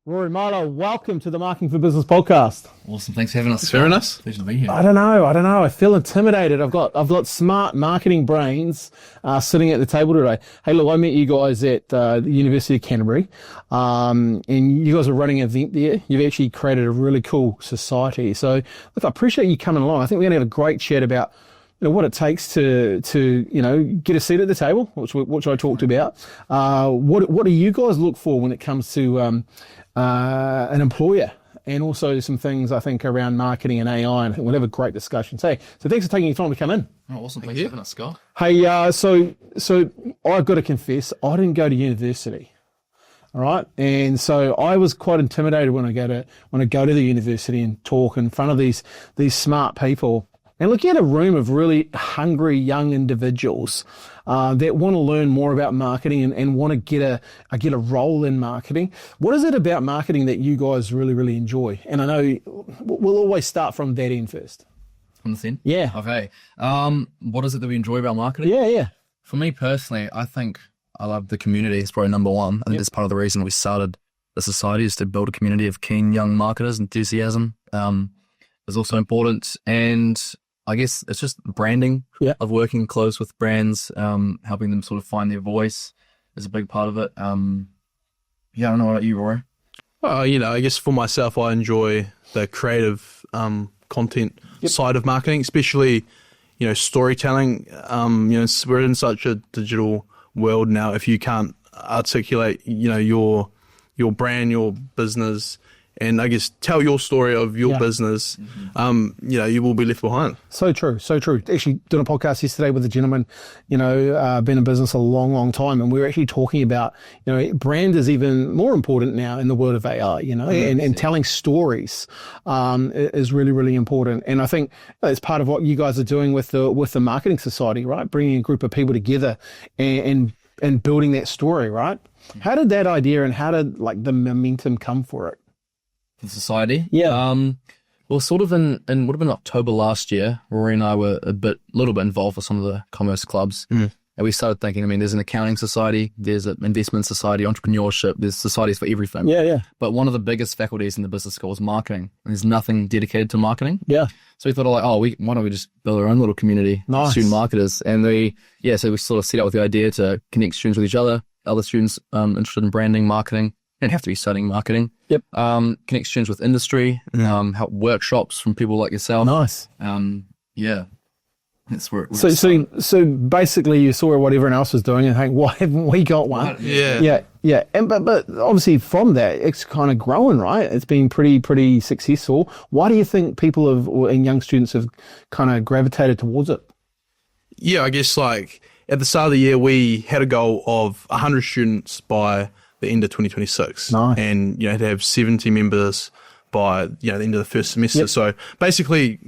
Rore, Milo, welcome to the Marketing for Business podcast. Awesome, thanks for having us. Fair enough. Pleasure to be here. I don't know. I feel intimidated. I've got smart marketing brains sitting at the table today. Hey, look, I met you guys at the University of Canterbury, and you guys are running an event there. You've actually created a really cool society. So, look, I appreciate you coming along. I think we're going to have a great chat about what it takes to get a seat at the table, which I talked about. What do you guys look for when it comes to an employer, and also some things I think around marketing and AI, and I think we'll have a great discussion. So thanks for taking your time to come in. Oh, awesome, thanks for having us, Scott. Hey, so I've got to confess, I didn't go to university. All right, and so I was quite intimidated when I go to the university and talk in front of these smart people. And looking at a room of really hungry young individuals that want to learn more about marketing and want to get a role in marketing. What is it about marketing that you guys really, really enjoy? And I know we'll always start from that end first. From the end? Yeah. Okay. What is it that we enjoy about marketing? Yeah. For me personally, I think I love the community. It's probably number one. I think that's part of the reason we started the society, is to build a community of keen young marketers. Enthusiasm is also important, and I guess it's just branding. Yeah. Of working close with brands, helping them sort of find their voice is a big part of it. I don't know about you, Rore. I guess for myself, I enjoy the creative content side of marketing, especially, storytelling. We're in such a digital world now. If you can't articulate, your brand, your business, and I guess tell your story of your business, you will be left behind. So true. Actually doing a podcast yesterday with a gentleman, been in business a long, long time. And we were actually talking about, brand is even more important now in the world of AI, and telling stories is really, really important. And I think it's part of what you guys are doing with the Marketing Society, right? Bringing a group of people together and building that story, right? How did that idea and how did the momentum come for it? The society? Yeah. Well, sort of in would have been October last year, Rory and I were a little bit involved with some of the commerce clubs. And we started thinking, there's an accounting society, there's an investment society, entrepreneurship, there's societies for everything. Yeah. But one of the biggest faculties in the business school is marketing. And there's nothing dedicated to marketing. Yeah. So we thought, why don't we just build our own little community of student marketers? And so we sort of set out with the idea to connect students with each other students interested in branding, marketing. Don't have to be studying marketing. Yep. Connect students with industry, help workshops from people like yourself. Nice. That's where. So basically, you saw what everyone else was doing and think, why haven't we got one? Yeah. And but obviously from that, it's kind of growing, right? It's been pretty successful. Why do you think people and young students have kind of gravitated towards it? Yeah, I guess at the start of the year, we had a goal of 100 students by the end of 2026. Nice. And, to have 70 members by, the end of the first semester. Yep. So basically,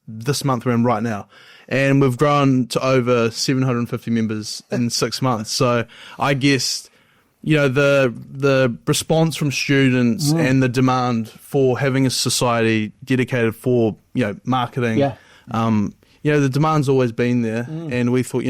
this month we're in right now. And we've grown to over 750 members in 6 months. So I guess, the response from students and the demand for having a society dedicated for, marketing, the demand's always been there. And we thought,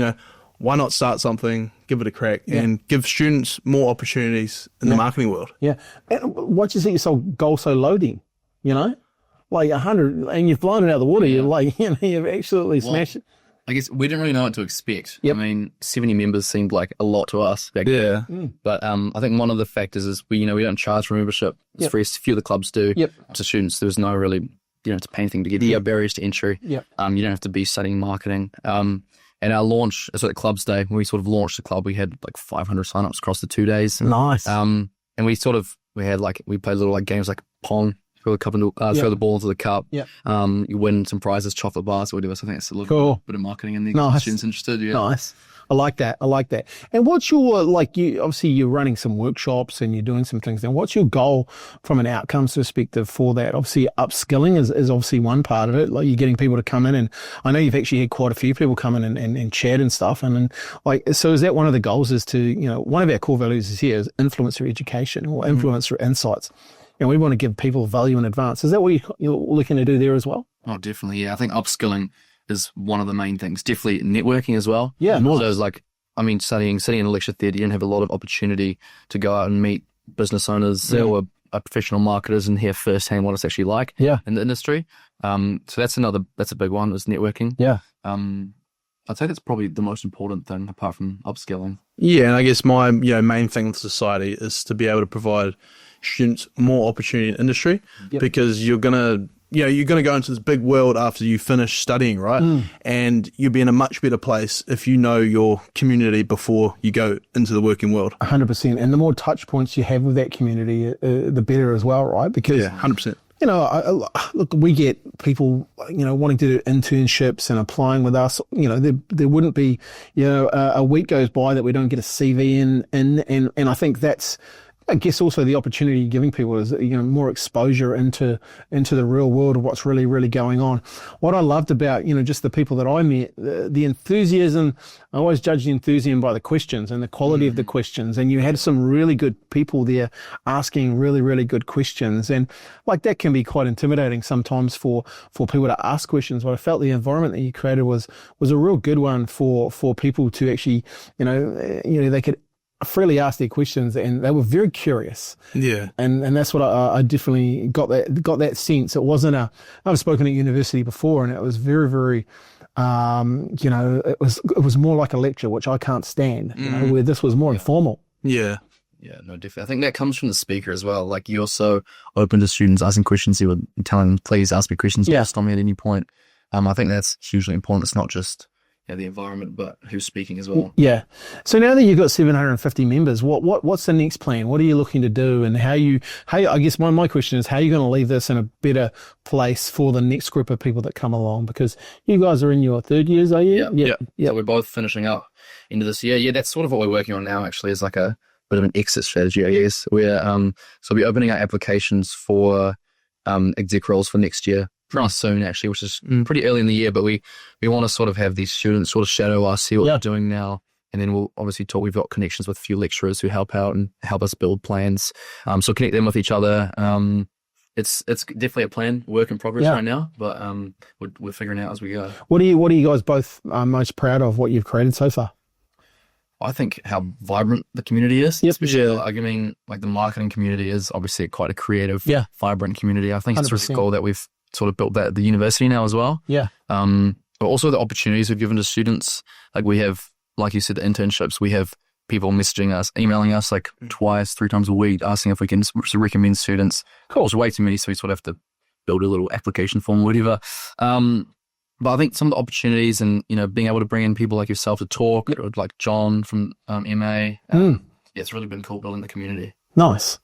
why not start something, give it a crack, and give students more opportunities in the marketing world? Yeah. And what do you think your goal so loading? 100, and you've blown it out of the water. Yeah. You've absolutely smashed it. I guess we didn't really know what to expect. Yep. 70 members seemed like a lot to us back then. But I think one of the factors is we don't charge for membership. It's free. Few of the clubs do. To students, there was no really, to pay anything to get there. Barriers to entry. You don't have to be studying marketing. And our launch, so at Clubs Day, when we sort of launched the club, we had 500 signups across the 2 days. Nice. And we played little games like Pong, throw the ball into the cup. You win some prizes, chocolate bars, or whatever. So I think it's a little bit of marketing in there. Nice. Students interested. Yeah. Nice. I like that. And what's your, obviously you're running some workshops and you're doing some things. And what's your goal from an outcomes perspective for that? Obviously upskilling is obviously one part of it. You're getting people to come in, and I know you've actually had quite a few people come in and chat and stuff. And so is that one of the goals is to, one of our core values is here is influencer education or influencer insights. And we want to give people value in advance. Is that what you're looking to do there as well? Oh, definitely. Yeah. I think upskilling is one of the main things. Definitely networking as well. Yeah. More those studying in a lecture theatre, you don't have a lot of opportunity to go out and meet business owners or are professional marketers and hear firsthand what it's actually like in the industry. So that's a big one, is networking. Yeah. I'd say that's probably the most important thing apart from upskilling. Yeah, and I guess my main thing with society is to be able to provide students more opportunity in industry, because you're gonna go into this big world after you finish studying, right? And you'll be in a much better place if you know your community before you go into the working world. 100%. And the more touch points you have with that community, the better as well, right? Because 100%. Look, we get people, wanting to do internships and applying with us. There wouldn't be, a week goes by that we don't get a CV in, and I think that's, I guess, also the opportunity you're giving people is, more exposure into the real world of what's really, really going on. What I loved about, just the people that I met, the enthusiasm, I always judge the enthusiasm by the questions and the quality of the questions. And you had some really good people there asking really, really good questions. And like that can be quite intimidating sometimes for people to ask questions. But I felt the environment that you created was a real good one for people to actually, they could freely ask their questions, and they were very curious. Yeah, and that's what I definitely got that sense. It wasn't I've spoken at university before, and it was very, very, it was more like a lecture, which I can't stand. Where this was more informal. Yeah. Yeah, no, definitely. I think that comes from the speaker as well. Like, you're so open to students asking questions. You were telling them, please ask me questions. Stop me at any point. I think that's hugely important. It's not just the environment, but who's speaking as well. Yeah. So now that you've got 750 members, what's the next plan? What are you looking to do? And how I guess my question is, how are you going to leave this in a better place for the next group of people that come along? Because you guys are in your third years, are you? Yeah. So we're both finishing up into this year. Yeah, that's sort of what we're working on now, actually, is like a bit of an exit strategy, I guess. We're so we'll be opening our applications for exec roles for next year. Pretty soon, actually, which is pretty early in the year, but we want to sort of have these students sort of shadow us, see what they're doing now, and then we'll obviously talk. We've got connections with a few lecturers who help out and help us build plans, so connect them with each other. It's definitely a plan, work in progress right now, but we're figuring it out as we go. What are you guys both most proud of what you've created so far? I think how vibrant the community is, especially like the marketing community is obviously quite a creative, vibrant community. I think 100%. It's really cool that we've sort of built that at the university now as well. Yeah. But also the opportunities we've given to students. Like, we have, like you said, the internships. We have people messaging us, emailing us like twice, 3 times a week, asking if we can recommend students. Cool. It's way too many, so we sort of have to build a little application form or whatever. But I think some of the opportunities and, being able to bring in people like yourself to talk, or like John from MA, it's really been cool building the community. Nice.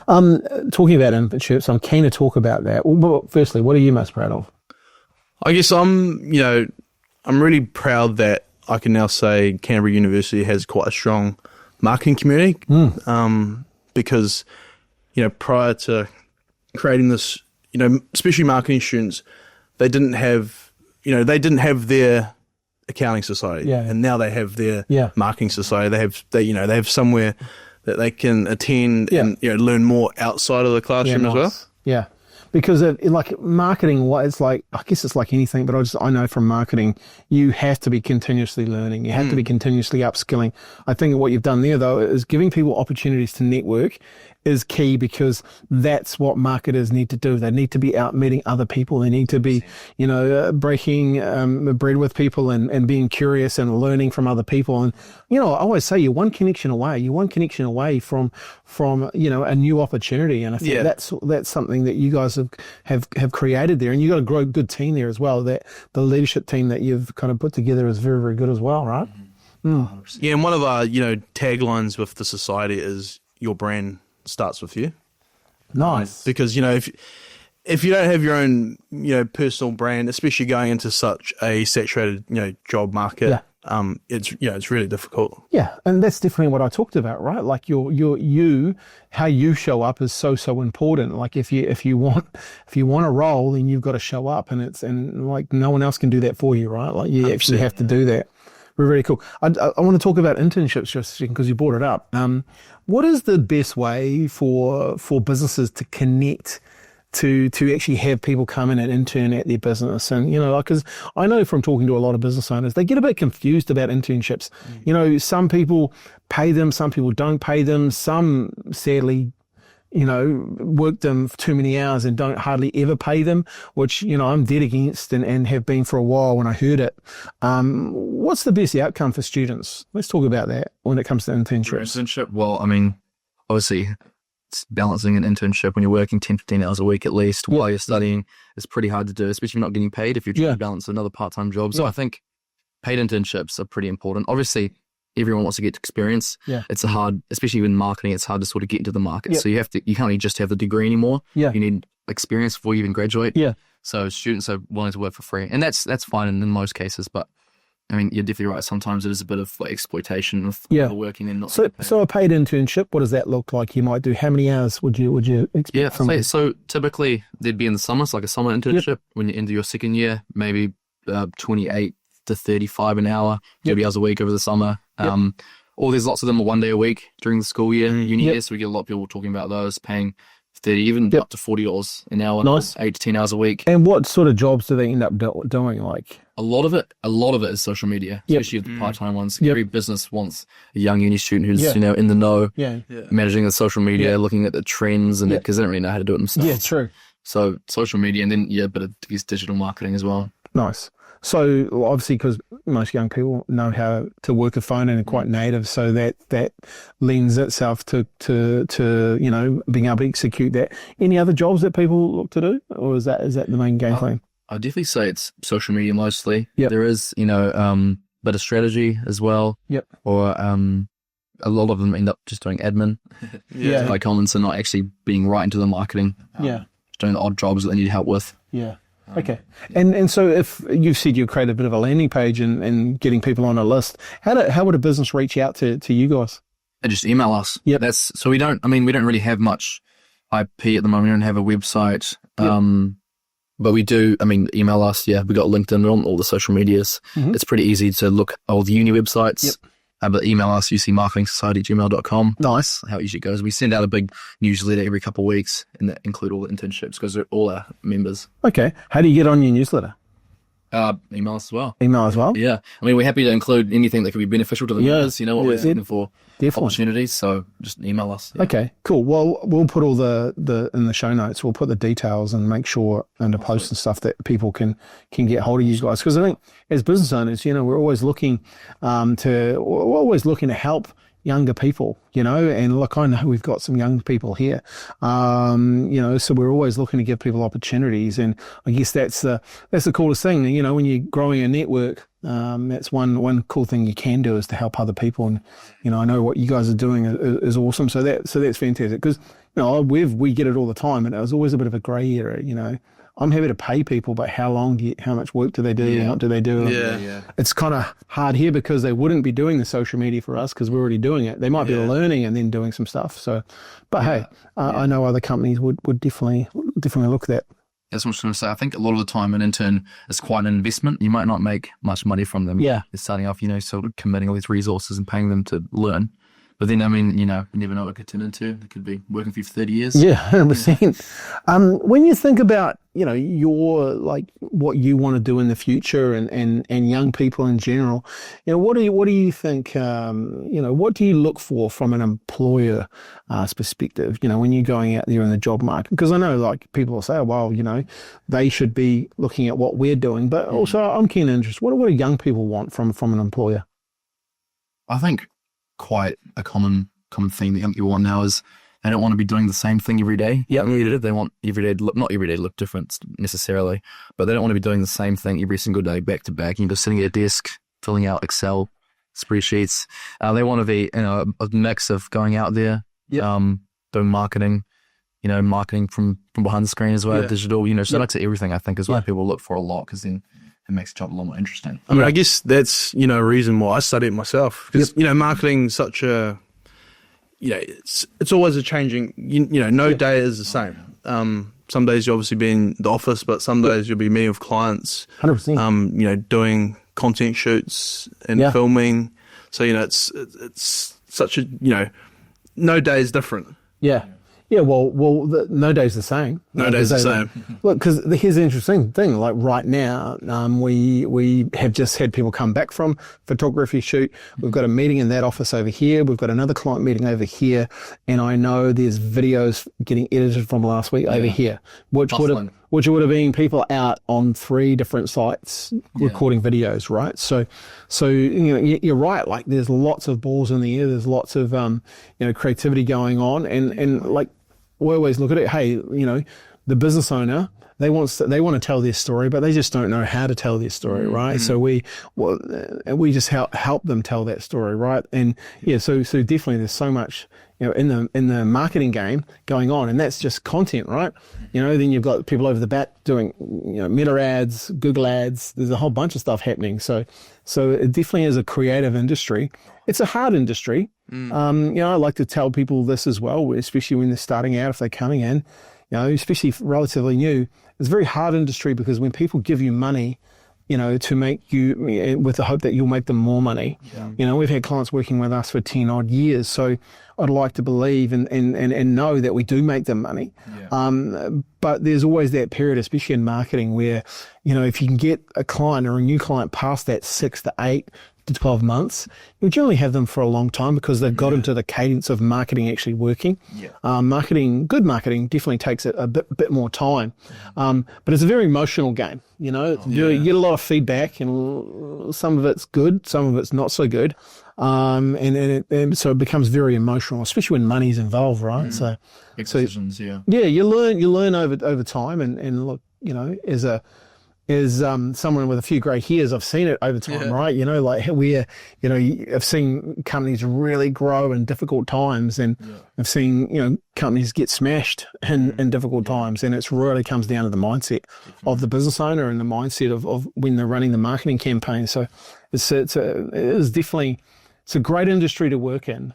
Talking about internships, I'm keen to talk about that. Well, firstly, what are you most proud of? I guess I'm really proud that I can now say Canterbury University has quite a strong marketing community. Because, prior to creating this, especially marketing students, they didn't have their accounting society, and now they have their marketing society. They have somewhere that they can attend and learn more outside of the classroom as well. Yeah, because like marketing, it's like, I guess it's like anything, but I know from marketing, you have to be continuously learning. You have to be continuously upskilling. I think what you've done there, though, is giving people opportunities to network is key, because that's what marketers need to do. They need to be out meeting other people. They need to be, breaking bread with people and being curious and learning from other people. And, I always say you're one connection away from a new opportunity. And I think that's something that you guys have created there. And you've got a good team there as well. That the leadership team that you've kind of put together is very, very good as well, right? Yeah, and one of our, taglines with the society is your brand starts with you. Nice. Because, if you don't have your own, personal brand, especially going into such a saturated, job market, it's really difficult. Yeah, and that's definitely what I talked about, right? Like how you show up is so important. Like if you want a role, then you've got to show up, and like no one else can do that for you, right? Like you actually have to do that. Really cool. I want to talk about internships just a second, because you brought it up. What is the best way for businesses to connect to actually have people come in and intern at their business? And, because I know from talking to a lot of business owners, they get a bit confused about internships. Some people pay them, some people don't pay them. Some, sadly, work them for too many hours and don't hardly ever pay them, which, I'm dead against and have been for a while when I heard it. What's the best outcome for students? Let's talk about that when it comes to internships. Internship, well, I mean, obviously, it's balancing an internship when you're working 10, 15 hours a week at least while you're studying. It's pretty hard to do, especially if you're not getting paid if you're trying to balance another part-time job. So I think paid internships are pretty important. Obviously, everyone wants to get experience. Yeah. It's hard, especially in marketing, it's hard to sort of get into the market. Yep. So you can't only just have the degree anymore. Yeah. You need experience before you even graduate. Yeah. So students are willing to work for free. And that's fine in most cases, but I mean, you're definitely right. Sometimes it is a bit of exploitation of working and not. So a paid internship, what does that look like? You might do how many hours would you expect? Yeah, so typically they'd be in the summer, so like a summer internship. Yep. When you're into your second year, maybe 28 to 35 an hour, 30 hours a week over the summer. Or there's lots of them 1 day a week during the school year, uni year. So we get a lot of people talking about those, paying 30, even up to $40 an hour. Nice. 8 to 10 hours a week. And what sort of jobs do they end up doing? Like a lot of it is social media, especially the part-time ones. Every business wants a young uni student who's in the know, managing the social media, looking at the trends, and because they don't really know how to do it themselves. Yeah, true. So social media, and then a bit of digital marketing as well. Nice. So obviously, because most young people know how to work a phone and are quite native, so that lends itself to being able to execute that. Any other jobs that people look to do, or is that the main game plan? I'd definitely say it's social media bmostly. Yep. There is bit of strategy as well. Yep. Or a lot of them end up just doing admin. Like common, so not actually being right into the marketing. Just doing the odd jobs that they need help with. Yeah. Okay. And so if you've said you create a bit of a landing page and getting people on a list, how would a business reach out to you guys? They just email us. Yep. So we don't really have much IP at the moment. We don't have a website. But we do, email us. Yeah. We got LinkedIn on all the social medias. Mm-hmm. It's pretty easy to look at all the uni websites. Yep. But email us, ucmarketingsociety@gmail.com. Nice. How it usually goes. We send out a big newsletter every couple of weeks, and that include all the internships because they're all our members. Okay. How do you get on your newsletter? Email us as well. Email as well? Yeah. We're happy to include anything that could be beneficial to the members, what we're looking for. Definitely. Opportunities, so just email us. Yeah. Okay, cool. Well, we'll put all the in the show notes, we'll put the details and make sure under posts and stuff that people can get hold of you guys. Because I think as business owners, we're always looking to help younger people, and look, I know we've got some young people here, so we're always looking to give people opportunities, and I guess that's the coolest thing, when you're growing a network, that's one cool thing you can do is to help other people, and I know what you guys are doing is awesome, so that's fantastic, because we get it all the time, and it was always a bit of a grey area, I'm happy to pay people, but how much work do they do and what do they do? Yeah. It's kind of hard here because they wouldn't be doing the social media for us because we're already doing it. They might be learning and then doing some stuff. So, but hey, I know other companies would definitely look at that. That's what I was going to say. I think a lot of the time an intern is quite an investment. You might not make much money from them. Yeah. They're starting off, sort of committing all these resources and paying them to learn. But then, you never know what it could turn into. It could be working for you for 30 years. Yeah, 100%. When you think about, your, what you want to do in the future and young people in general, what do you think, what do you look for from an employer perspective, when you're going out there in the job market? Because I know, people will say, well, they should be looking at what we're doing. But also, I'm keen and interested. What do young people want from an employer? I think quite a common theme that young people want now is they don't want to be doing the same thing every day. Yeah, they want every day not every day to look different necessarily, but they don't want to be doing the same thing every single day back to back. Just sitting at a desk filling out Excel spreadsheets. They want to be a mix of going out there, doing marketing, marketing from behind the screen as well, digital. So mix of everything. I think is what people look for a lot because then it makes the job a lot more interesting. I guess that's, a reason why I study it myself. Because, marketing's such a, it's always a changing, no day is the same. Some days you'll obviously be in the office, but some days you'll be meeting with clients. 100%. Doing content shoots and filming. So, it's such a, no day is different. Yeah. Yeah, well, no day's the same. No day's the same. Look, because here's the interesting thing. Like right now, we have just had people come back from photography shoot. We've got a meeting in that office over here. We've got another client meeting over here, and I know there's videos getting edited from last week over here, which would have been people out on 3 different sites recording videos, right? So you're right. Like there's lots of balls in the air. There's lots of creativity going on, and like we always look at it. Hey, the business owner, they want to tell their story, but they just don't know how to tell their story, right? So we just help them tell that story, right? And so definitely there's so much in the marketing game going on, and that's just content, right? Then you've got people over the bat doing Meta ads, Google ads. There's a whole bunch of stuff happening. So it definitely is a creative industry. It's a hard industry. I like to tell people this as well, especially when they're starting out, if they're coming in, especially relatively new. It's a very hard industry because when people give you money, to make you, with the hope that you'll make them more money. We've had clients working with us for 10 odd years. So I'd like to believe and know that we do make them money. But there's always that period, especially in marketing, where, if you can get a client or a new client past that 6 to 8 to 12 months, you generally have them for a long time because they've got into the cadence of marketing actually working. Good marketing definitely takes a bit more time. But it's a very emotional game, You get a lot of feedback, and some of it's good, some of it's not so good. And so it becomes very emotional, especially when money's involved, right? So decisions, you learn over time, and look, as someone with a few grey hairs, I've seen it over time, right? Like where, I've seen companies really grow in difficult times, and I've seen, companies get smashed in difficult times, and it really comes down to the mindset of the business owner and the mindset of when they're running the marketing campaign. So it's a great industry to work in.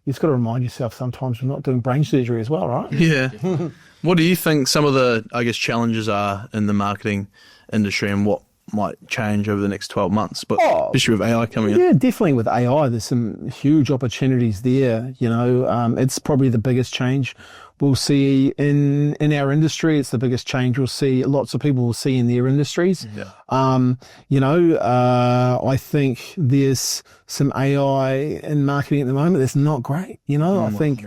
You've got to remind yourself sometimes we're not doing brain surgery as well, right? Yeah. What do you think some of the, challenges are in the marketing industry, and what might change over the next 12 months, but especially with AI coming in? Yeah, definitely with AI, there's some huge opportunities there. It's probably the biggest change we'll see in our industry. It's the biggest change we'll see, lots of people will see in their industries. I think there's some AI in marketing at the moment that's not great. I think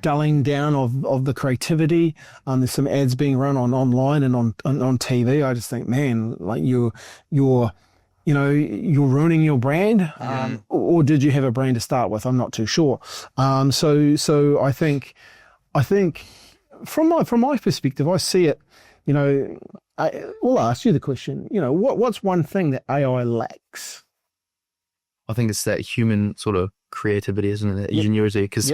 dulling down of the creativity. There's some ads being run online and on TV. I just think, man, like you're ruining your brand, or did you have a brand to start with? I'm not too sure. So I think from my perspective, I see it. I'll ask you the question. What's one thing that AI lacks? I think it's that human sort of creativity, isn't it? That ingenuity. Because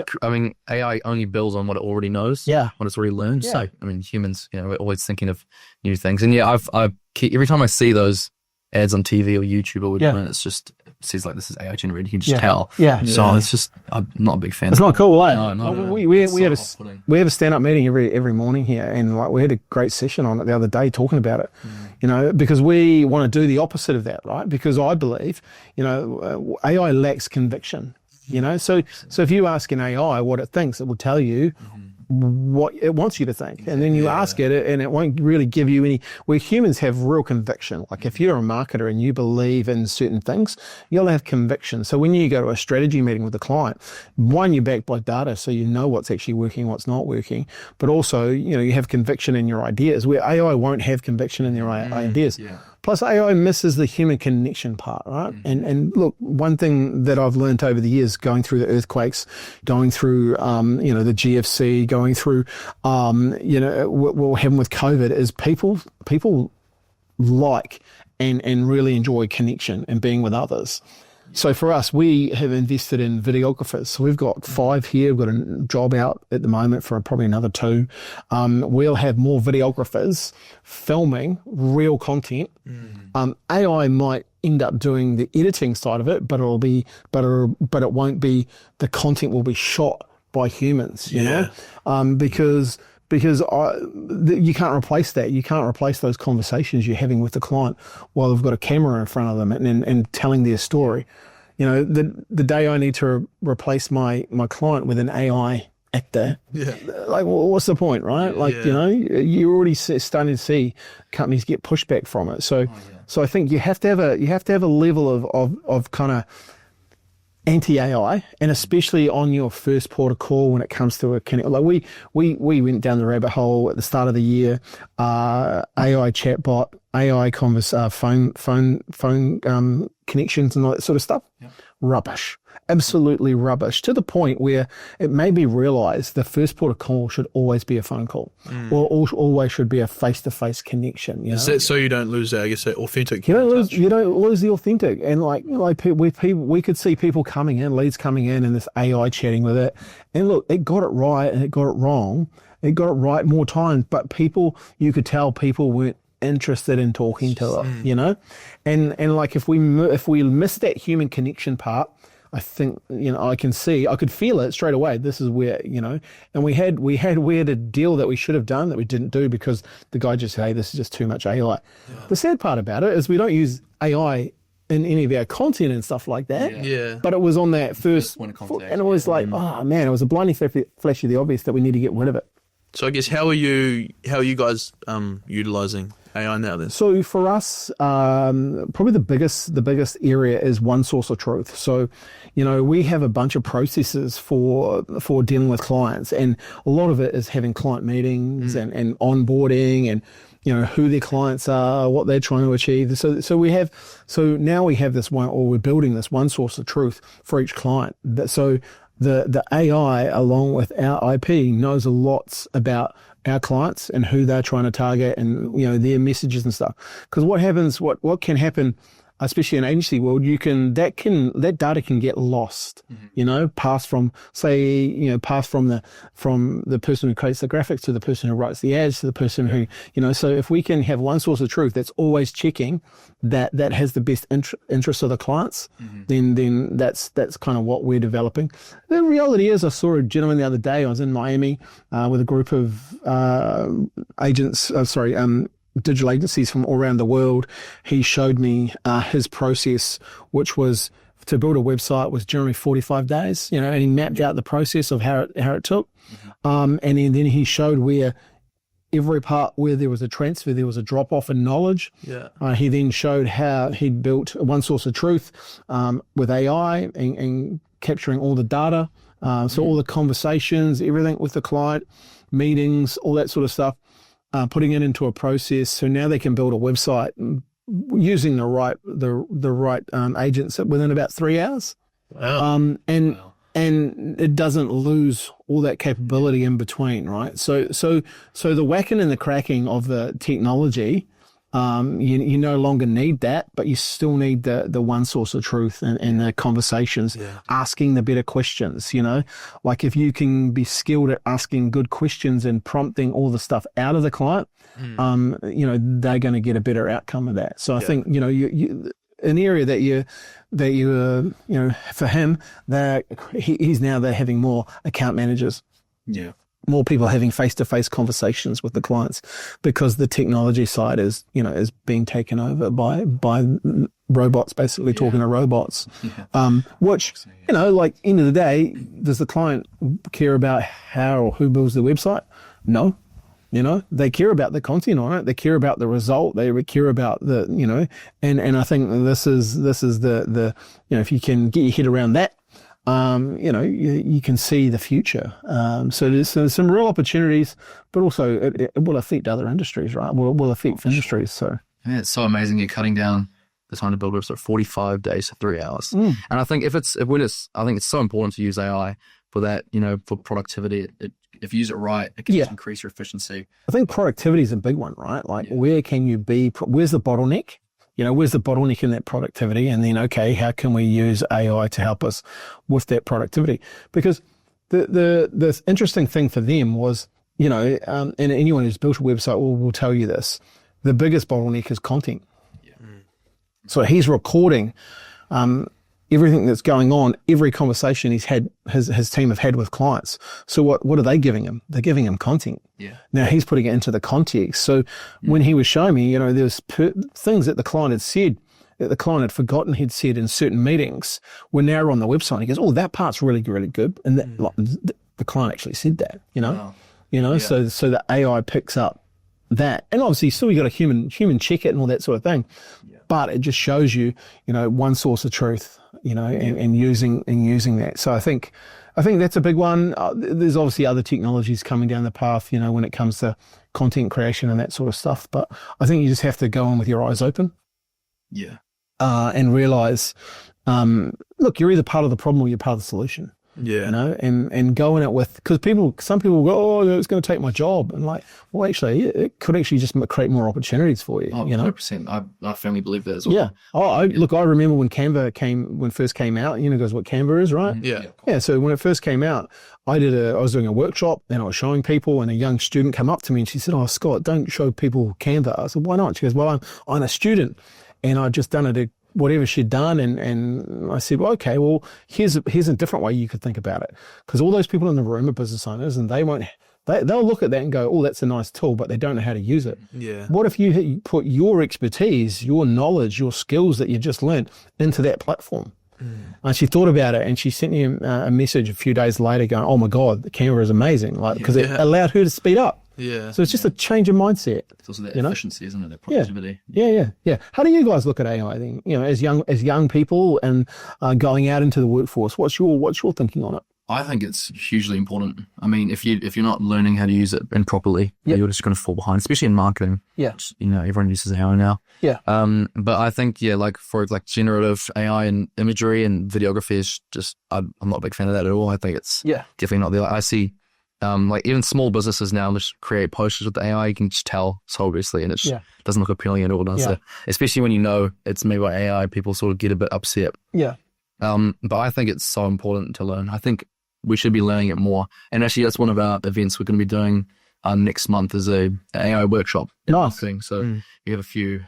AI only builds on what it already knows. What it's already learned. So humans, we're always thinking of new things. And every time I see those ads on TV or YouTube or whatever, it's just, it says like this is AI generated. You can just tell. So it's just, I'm not a big fan. It's not cool, eh? No, we have a stand-up meeting every morning here, and like we had a great session on it the other day talking about it. Because we want to do the opposite of that, right? Because I believe, AI lacks conviction. So if you ask an AI what it thinks, it will tell you what it wants you to think, and then you ask it, and it won't really give you any. Where humans have real conviction, like if you're a marketer and you believe in certain things, you'll have conviction. So when you go to a strategy meeting with a client, one, you're backed by data, so you know what's actually working, what's not working, but also you have conviction in your ideas, where AI won't have conviction in their ideas. Plus, AI misses the human connection part, right? And look, one thing that I've learned over the years, going through the earthquakes, going through, the GFC, going through, what we're having with COVID, is people like and really enjoy connection and being with others. So for us, we have invested in videographers. So we've got 5 here. We've got a job out at the moment for probably another 2. We'll have more videographers filming real content. AI might end up doing the editing side of it, but it won't be. The content will be shot by humans. You know, because you can't replace that. You can't replace those conversations you're having with the client while they've got a camera in front of them and telling their story. The day I need to replace my client with an AI actor. Yeah. Like, what's the point, right? Like, Yeah. you know, you're already starting to see companies get pushback from it. So, so I think you have to have a level of kind of anti-AI, and especially on your first port of call when it comes to a connect. Like we went down the rabbit hole at the start of the year. AI chatbot, AI phone connections and all that sort of stuff. Yep. Rubbish. Absolutely rubbish, to the point where it made me realize the first port of call should always be a phone call, or always should be a face-to-face connection. You know? Is that so you don't lose that, I guess, that authentic? You don't lose the authentic, and like we could see people coming in, leads coming in, and this AI chatting with it, and look, it got it right and it got it wrong. It got it right more times, but you could tell people weren't interested in talking to it, you know, and like if we miss that human connection part, I think, you know, I could feel it straight away. This is where, you know, and we had a deal that we should have done that we didn't do because the guy just said, hey, this is just too much AI. Yeah. The sad part about it is we don't use AI in any of our content and stuff like that. Yeah. But it was on that first point of contact. and it was like, oh man, it was a blinding flash of the obvious that we need to get rid of it. So I guess how are you guys utilizing AI now then? So for us, probably the biggest area is one source of truth. So, you know, we have a bunch of processes for dealing with clients, and a lot of it is having client meetings and onboarding, and you know who their clients are, what they're trying to achieve. So now we have this one, or we're building this one source of truth for each client. So the AI, along with our IP, knows a lot about our clients and who they're trying to target, and you know their messages and stuff. Because what can happen, especially in agency world, that data can get lost. You know, passed from the person who creates the graphics to the person who writes the ads to the person who, you know. So if we can have one source of truth that's always checking that has the best interest of the clients, then that's kind of what we're developing. The reality is, I saw a gentleman the other day. I was in Miami with a group of digital agencies from all around the world. He showed me his process, which was to build a website was generally 45 days, you know, and he mapped out the process of how it took. And then he showed where every part where there was a transfer, there was a drop off in knowledge. Yeah. He then showed how he'd built one source of truth with AI and capturing all the data. So all the conversations, everything with the client, meetings, all that sort of stuff. Putting it into a process, so now they can build a website using the right agents within about 3 hours. Wow. And it doesn't lose all that capability in between, right? So the whacking and the cracking of the technology, you no longer need that, but you still need the one source of truth and the conversations, asking the better questions, you know, like if you can be skilled at asking good questions and prompting all the stuff out of the client, you know, they're going to get a better outcome of that. So I think, you know, you an area that you you know, for him, that he's now they're having more account managers. Yeah. More people having face-to-face conversations with the clients, because the technology side is being taken over by robots, basically talking to robots. Which, you know, like end of the day, does the client care about how or who builds the website? No. You know, they care about the content on it. They care about the result. They care about the, you know, and I think this is the you know, if you can get your head around that, you know, you can see the future. So there's some real opportunities, but also it will affect other industries, right? Will affect industries. So yeah, it's so amazing. You're cutting down the time to build a website 45 days to 3 hours. And I think I think it's so important to use AI for that, you know, for productivity. If you use it right, it can just increase your efficiency. I think productivity is a big one, right? Like where can you be? Where's the bottleneck? You know, where's the bottleneck in that productivity? And then, okay, how can we use AI to help us with that productivity? Because the interesting thing for them was, you know, and anyone who's built a website will tell you this, the biggest bottleneck is content. Yeah. So he's recording everything that's going on, every conversation he's had, his team have had with clients. So what are they giving him? They're giving him content. Yeah. Now he's putting it into the context. So when he was showing me, you know, there's things that the client had said, that the client had forgotten he'd said in certain meetings, were now on the website. He goes, oh, that part's really, really good. And that, the client actually said that, Wow. so the AI picks up that, and obviously still you got a human check it and all that sort of thing, but it just shows you, one source of truth, and using that. So I think that's a big one. There's obviously other technologies coming down the path, when it comes to content creation and that sort of stuff. But I think you just have to go in with your eyes open. Yeah. And realize, look, you're either part of the problem or you're part of the solution. Yeah. And go in it with, because some people go, oh, it's going to take my job. And like, well, actually, it could actually just create more opportunities for you. Oh, 100%. I firmly believe that as well. Yeah. Look, I remember when Canva first came out, guys, what Canva is, right? Yeah. Yeah. So when it first came out, I was doing a workshop and I was showing people, and a young student came up to me and she said, "Oh, Scott, don't show people Canva." I said, "Why not?" She goes, "Well, I'm a student and I'd just done it whatever she'd done." And I said, "Well, okay, well, here's a different way you could think about it. Because all those people in the room are business owners, and they'll look at that and go, oh, that's a nice tool, but they don't know how to use it. Yeah. What if you put your expertise, your knowledge, your skills that you just learned into that platform?" And she thought about it, and she sent me a message a few days later going, "Oh my God, the camera is amazing." Because it allowed her to speed up. Yeah. So it's just a change of mindset. It's also that efficiency, isn't it? That productivity. Yeah. How do you guys look at AI then? As young people and going out into the workforce, what's your thinking on it? I think it's hugely important. I mean, if you're not learning how to use it properly, you're just going to fall behind, especially in marketing. Yeah. Which, everyone uses AI now. Yeah. But I think, for generative AI and imagery and videography is just, I'm not a big fan of that at all. I think it's definitely not I see, even small businesses now just create posters with AI. You can just tell so obviously, and it just doesn't look appealing at all, does it? Especially when it's made by AI, people sort of get a bit upset. Yeah. But I think it's so important to learn. I think we should be learning it more. And actually, that's one of our events we're going to be doing next month is a AI workshop. Nice. So we have a few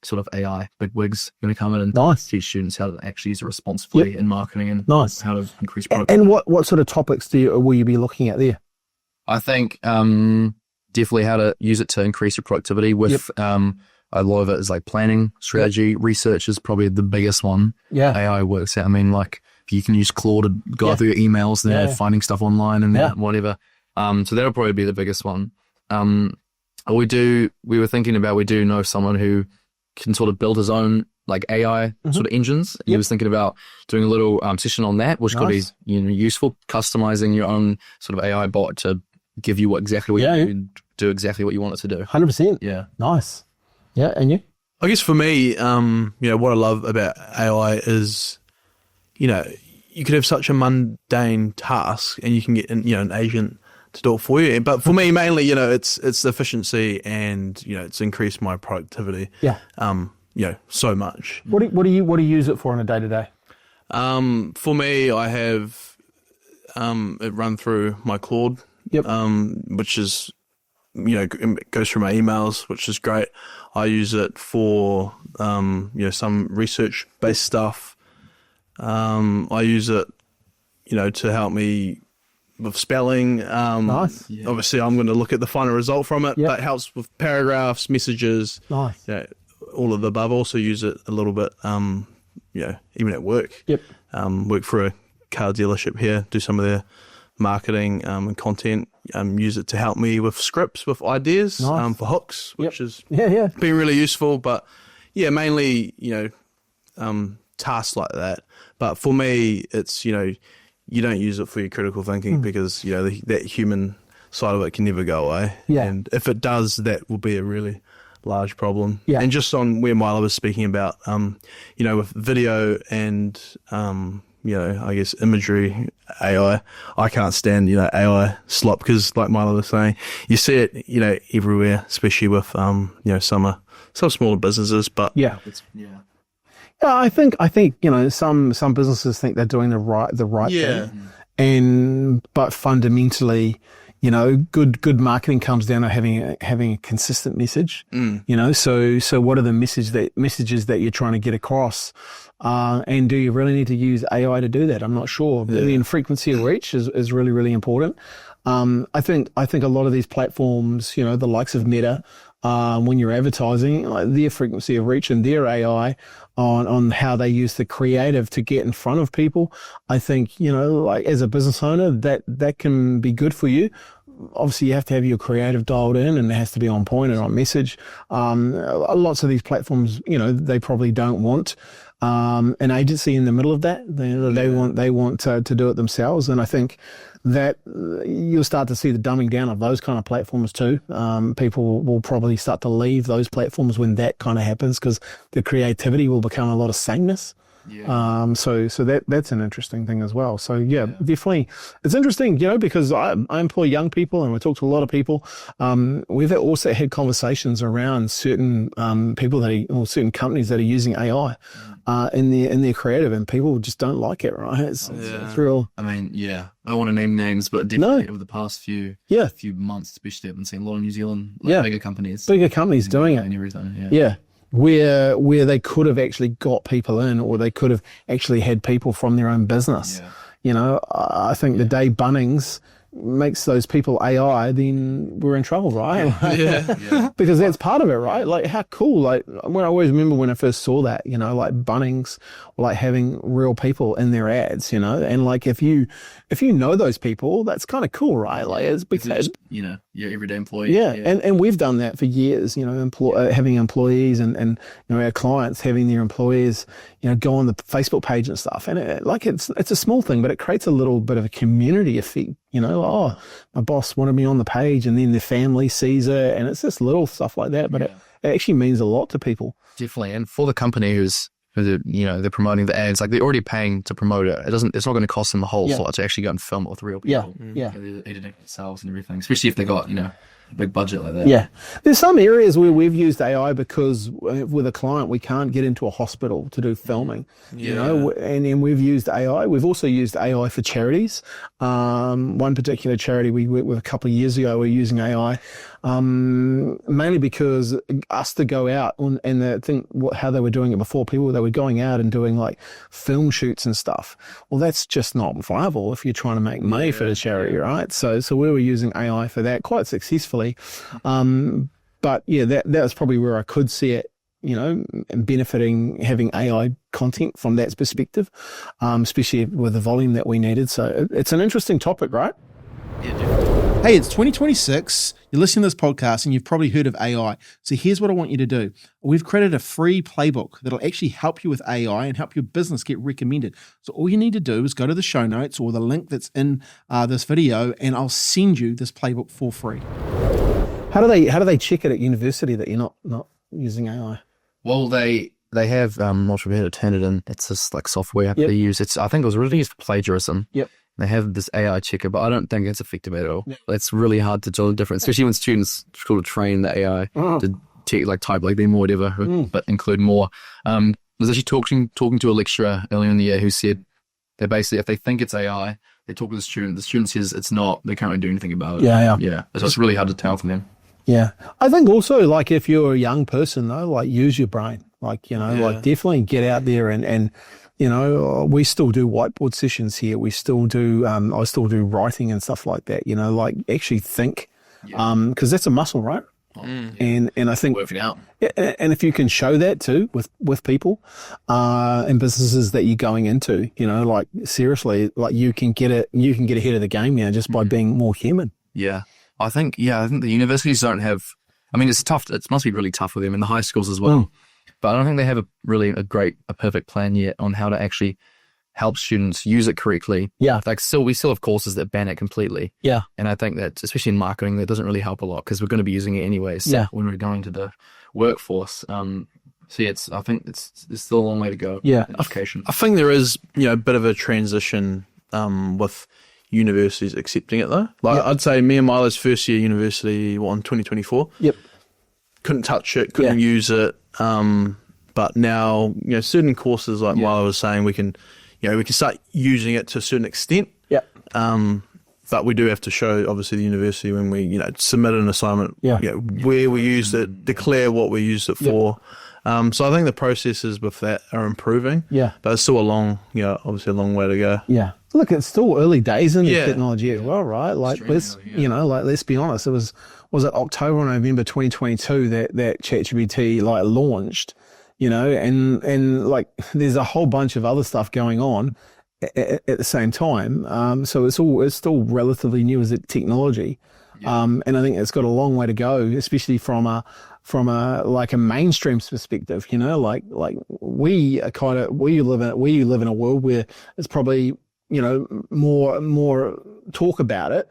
sort of AI bigwigs going to come in and teach students how to actually use it responsibly in marketing and how to increase productivity. And what sort of topics will you be looking at there? I think definitely how to use it to increase your productivity with a lot of it is like planning, strategy, research is probably the biggest one. Yeah. AI works out. I mean, like if you can use Claude to go through your emails there, finding stuff online and whatever. So that'll probably be the biggest one. We do know someone who can sort of build his own like AI sort of engines. He was thinking about doing a little session on that, which could be useful, customizing your own sort of AI bot to give you exactly what you do exactly what you want it to do. 100%. Yeah. Nice. Yeah, and you? I guess for me, what I love about AI is, you could have such a mundane task and you can get an agent to do it for you. But for me, mainly, it's the efficiency and, it's increased my productivity. Yeah. So much. What do you use it for on a day to day? For me, I have it run through my Claude. Yep. Which is, it goes through my emails, which is great. I use it for, some research-based stuff. I use it, to help me with spelling. Nice. Yeah. Obviously, I'm going to look at the final result from it. That helps with paragraphs, messages. Nice. All of the above. Also use it a little bit, even at work. Yep. Work for a car dealership here, do some of their marketing and content. Use it to help me with scripts, with ideas for hooks, which has been really useful. But mainly, tasks like that. But for me, it's, you don't use it for your critical thinking because, that human side of it can never go away. Yeah. And if it does, that will be a really large problem. Yeah. And just on where Milo was speaking about, with video and, I guess imagery, AI, I can't stand, AI slop because like Milo was saying, you see it, everywhere, especially with, some smaller businesses, but Yeah, I think some businesses think they're doing the right thing, but fundamentally, good marketing comes down to having a consistent message. So what are the messages that you're trying to get across, and do you really need to use AI to do that? I'm not sure. I mean, frequency of reach is really, really important. I think a lot of these platforms, the likes of Meta, when you're advertising, like their frequency of reach and their AI on how they use the creative to get in front of people. I think, like as a business owner, that can be good for you. Obviously, you have to have your creative dialed in, and it has to be on point and on message. Lots of these platforms, they probably don't want an agency in the middle of that. They want to do it themselves, and I think that you'll start to see the dumbing down of those kind of platforms too. People will probably start to leave those platforms when that kind of happens, because the creativity will become a lot of sameness. Yeah. So that's an interesting thing as well. So yeah, definitely, it's interesting, because I employ young people, and we talk to a lot of people. We've also had conversations around certain people or certain companies that are using AI in their creative, and people just don't like it. Right? It's real. I mean, I don't want to name names, but definitely over the past few months, especially, I've been seeing a lot of New Zealand bigger companies doing it and everything. Yeah. Where they could have actually got people in, or they could have actually had people from their own business. I think the day Bunnings makes those people AI, then we're in trouble, right? Because that's part of it, right? Like, how cool. Like, when I always remember when I first saw that, like Bunnings, like having real people in their ads, and like if you know those people, that's kind of cool, right? Like, it's because your everyday employee. And we've done that for years, having employees and our clients having their employees, go on the Facebook page and stuff. And it's a small thing, but it creates a little bit of a community effect. Oh, my boss wanted me on the page, and then their family sees it, and it's just little stuff like that. But it actually means a lot to people. Definitely. And for the company who's they're promoting the ads, like they're already paying to promote it. It's not going to cost them a whole lot to actually go and film it with real people. They're editing themselves and everything, especially if they got, a big budget like that. Yeah. There's some areas where we've used AI because with a client, we can't get into a hospital to do filming, and then we've used AI. We've also used AI for charities. One particular charity we worked with a couple of years ago, we're using AI, mainly because us to go out and the thing, how they were doing it before, they were going out and doing like film shoots and stuff. Well, that's just not viable if you're trying to make money for the charity, right? So we were using AI for that quite successfully. But that was probably where I could see it, benefiting having AI content from that perspective, especially with the volume that we needed. So it's an interesting topic, right? Yeah, definitely. Hey, it's 2026. You're listening to this podcast and you've probably heard of AI. So here's what I want you to do. We've created a free playbook that'll actually help you with AI and help your business get recommended. So all you need to do is go to the show notes or the link that's in this video, and I'll send you this playbook for free. How do they check it at university that you're not using AI? Well, they have, I'm not sure if you had to turn it in. It's this like software they use. I think it was really used for plagiarism. Yep. They have this AI checker, but I don't think it's effective at all. Yep. It's really hard to tell the difference, especially when students sort of train the AI to type like them or whatever, but include more. I was actually talking to a lecturer earlier in the year who said that basically if they think it's AI, they talk to the student says it's not, they can't really do anything about it. Yeah. So it's really hard to tell from them. Yeah. I think also, like, if you're a young person though, like, use your brain, like, like definitely get out there and we still do whiteboard sessions here. We still do, I still do writing and stuff like that, like actually think, because that's a muscle, right? And I think working out. And if you can show that too with people, and businesses that you're going into, like seriously, like you can get ahead of the game now just by being more human. Yeah. I think the universities don't have, I mean, it's tough. It must be really tough for them in the high schools as well. But I don't think they have a perfect plan yet on how to actually help students use it correctly. Yeah. Like we still have courses that ban it completely. Yeah. And I think that, especially in marketing, that doesn't really help a lot because we're going to be using it anyways when we're going to the workforce. I think there's still a long way to go. Yeah. In education. I think there is, a bit of a transition with universities accepting it though. Like I'd say me and Milo's first year university in 2024. Yep. Couldn't touch it, couldn't use it. But now, certain courses like Milo was saying, we can start using it to a certain extent. Yeah. But we do have to show obviously the university when we, submit an assignment, where we used it, declare what we used it for. So I think the processes with that are improving. Yeah. But it's still obviously a long way to go. Yeah. Look, it's still early days in the technology as well, right? Like let's be honest. It was was it October or November 2022 that ChatGPT like launched, you know, and like there's a whole bunch of other stuff going on at the same time. So it's still relatively new as a technology. And I think it's got a long way to go, especially from a like a mainstream perspective, you know, like we live in a world where it's probably, you know, more talk about it.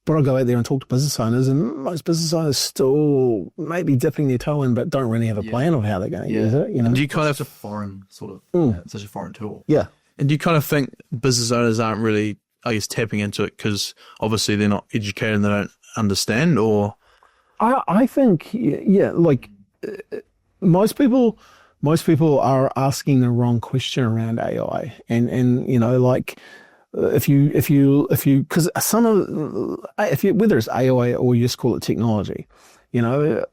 But I'll go out there and talk to business owners, and most business owners still maybe dipping their toe in, but don't really have a plan of how they're going to use it. You know, do you kind of such a foreign sort of such a foreign tool? Yeah. And do you kind of think business owners aren't really, I guess, tapping into it because obviously they're not educated and they don't understand, or? I think, yeah, like most people are asking the wrong question around AI, and you know, like if you because whether it's AI or you just call it technology, you know,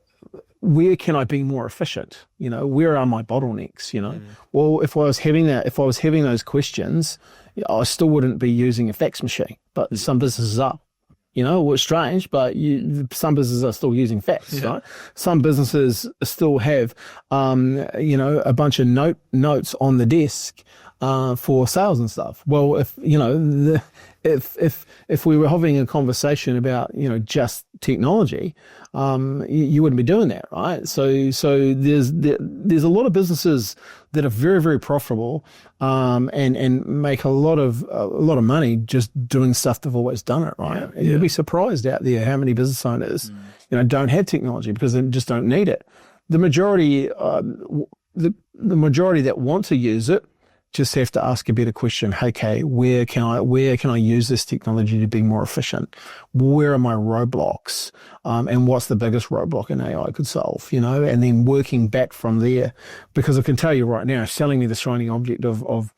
where can I be more efficient? You know, where are my bottlenecks? You know, well, if I was having those questions, I still wouldn't be using a fax machine, but some businesses are. You know, well, it's strange, but some businesses are still using fax, right? Some businesses still have, you know, a bunch of notes on the desk for sales and stuff. Well, if you know, if we were having a conversation about, you know, just technology, you wouldn't be doing that, right? So there's a lot of businesses that are very, very profitable, and make a lot of money just doing stuff they've always done it, right? And you'd be surprised out there how many business owners, you know, don't have technology because they just don't need it. The majority, the majority that want to use it just have to ask a better question. Hey, okay, where can I use this technology to be more efficient? Where are my roadblocks? And what's the biggest roadblock an AI could solve, you know? And then working back from there, because I can tell you right now, selling me the shiny object of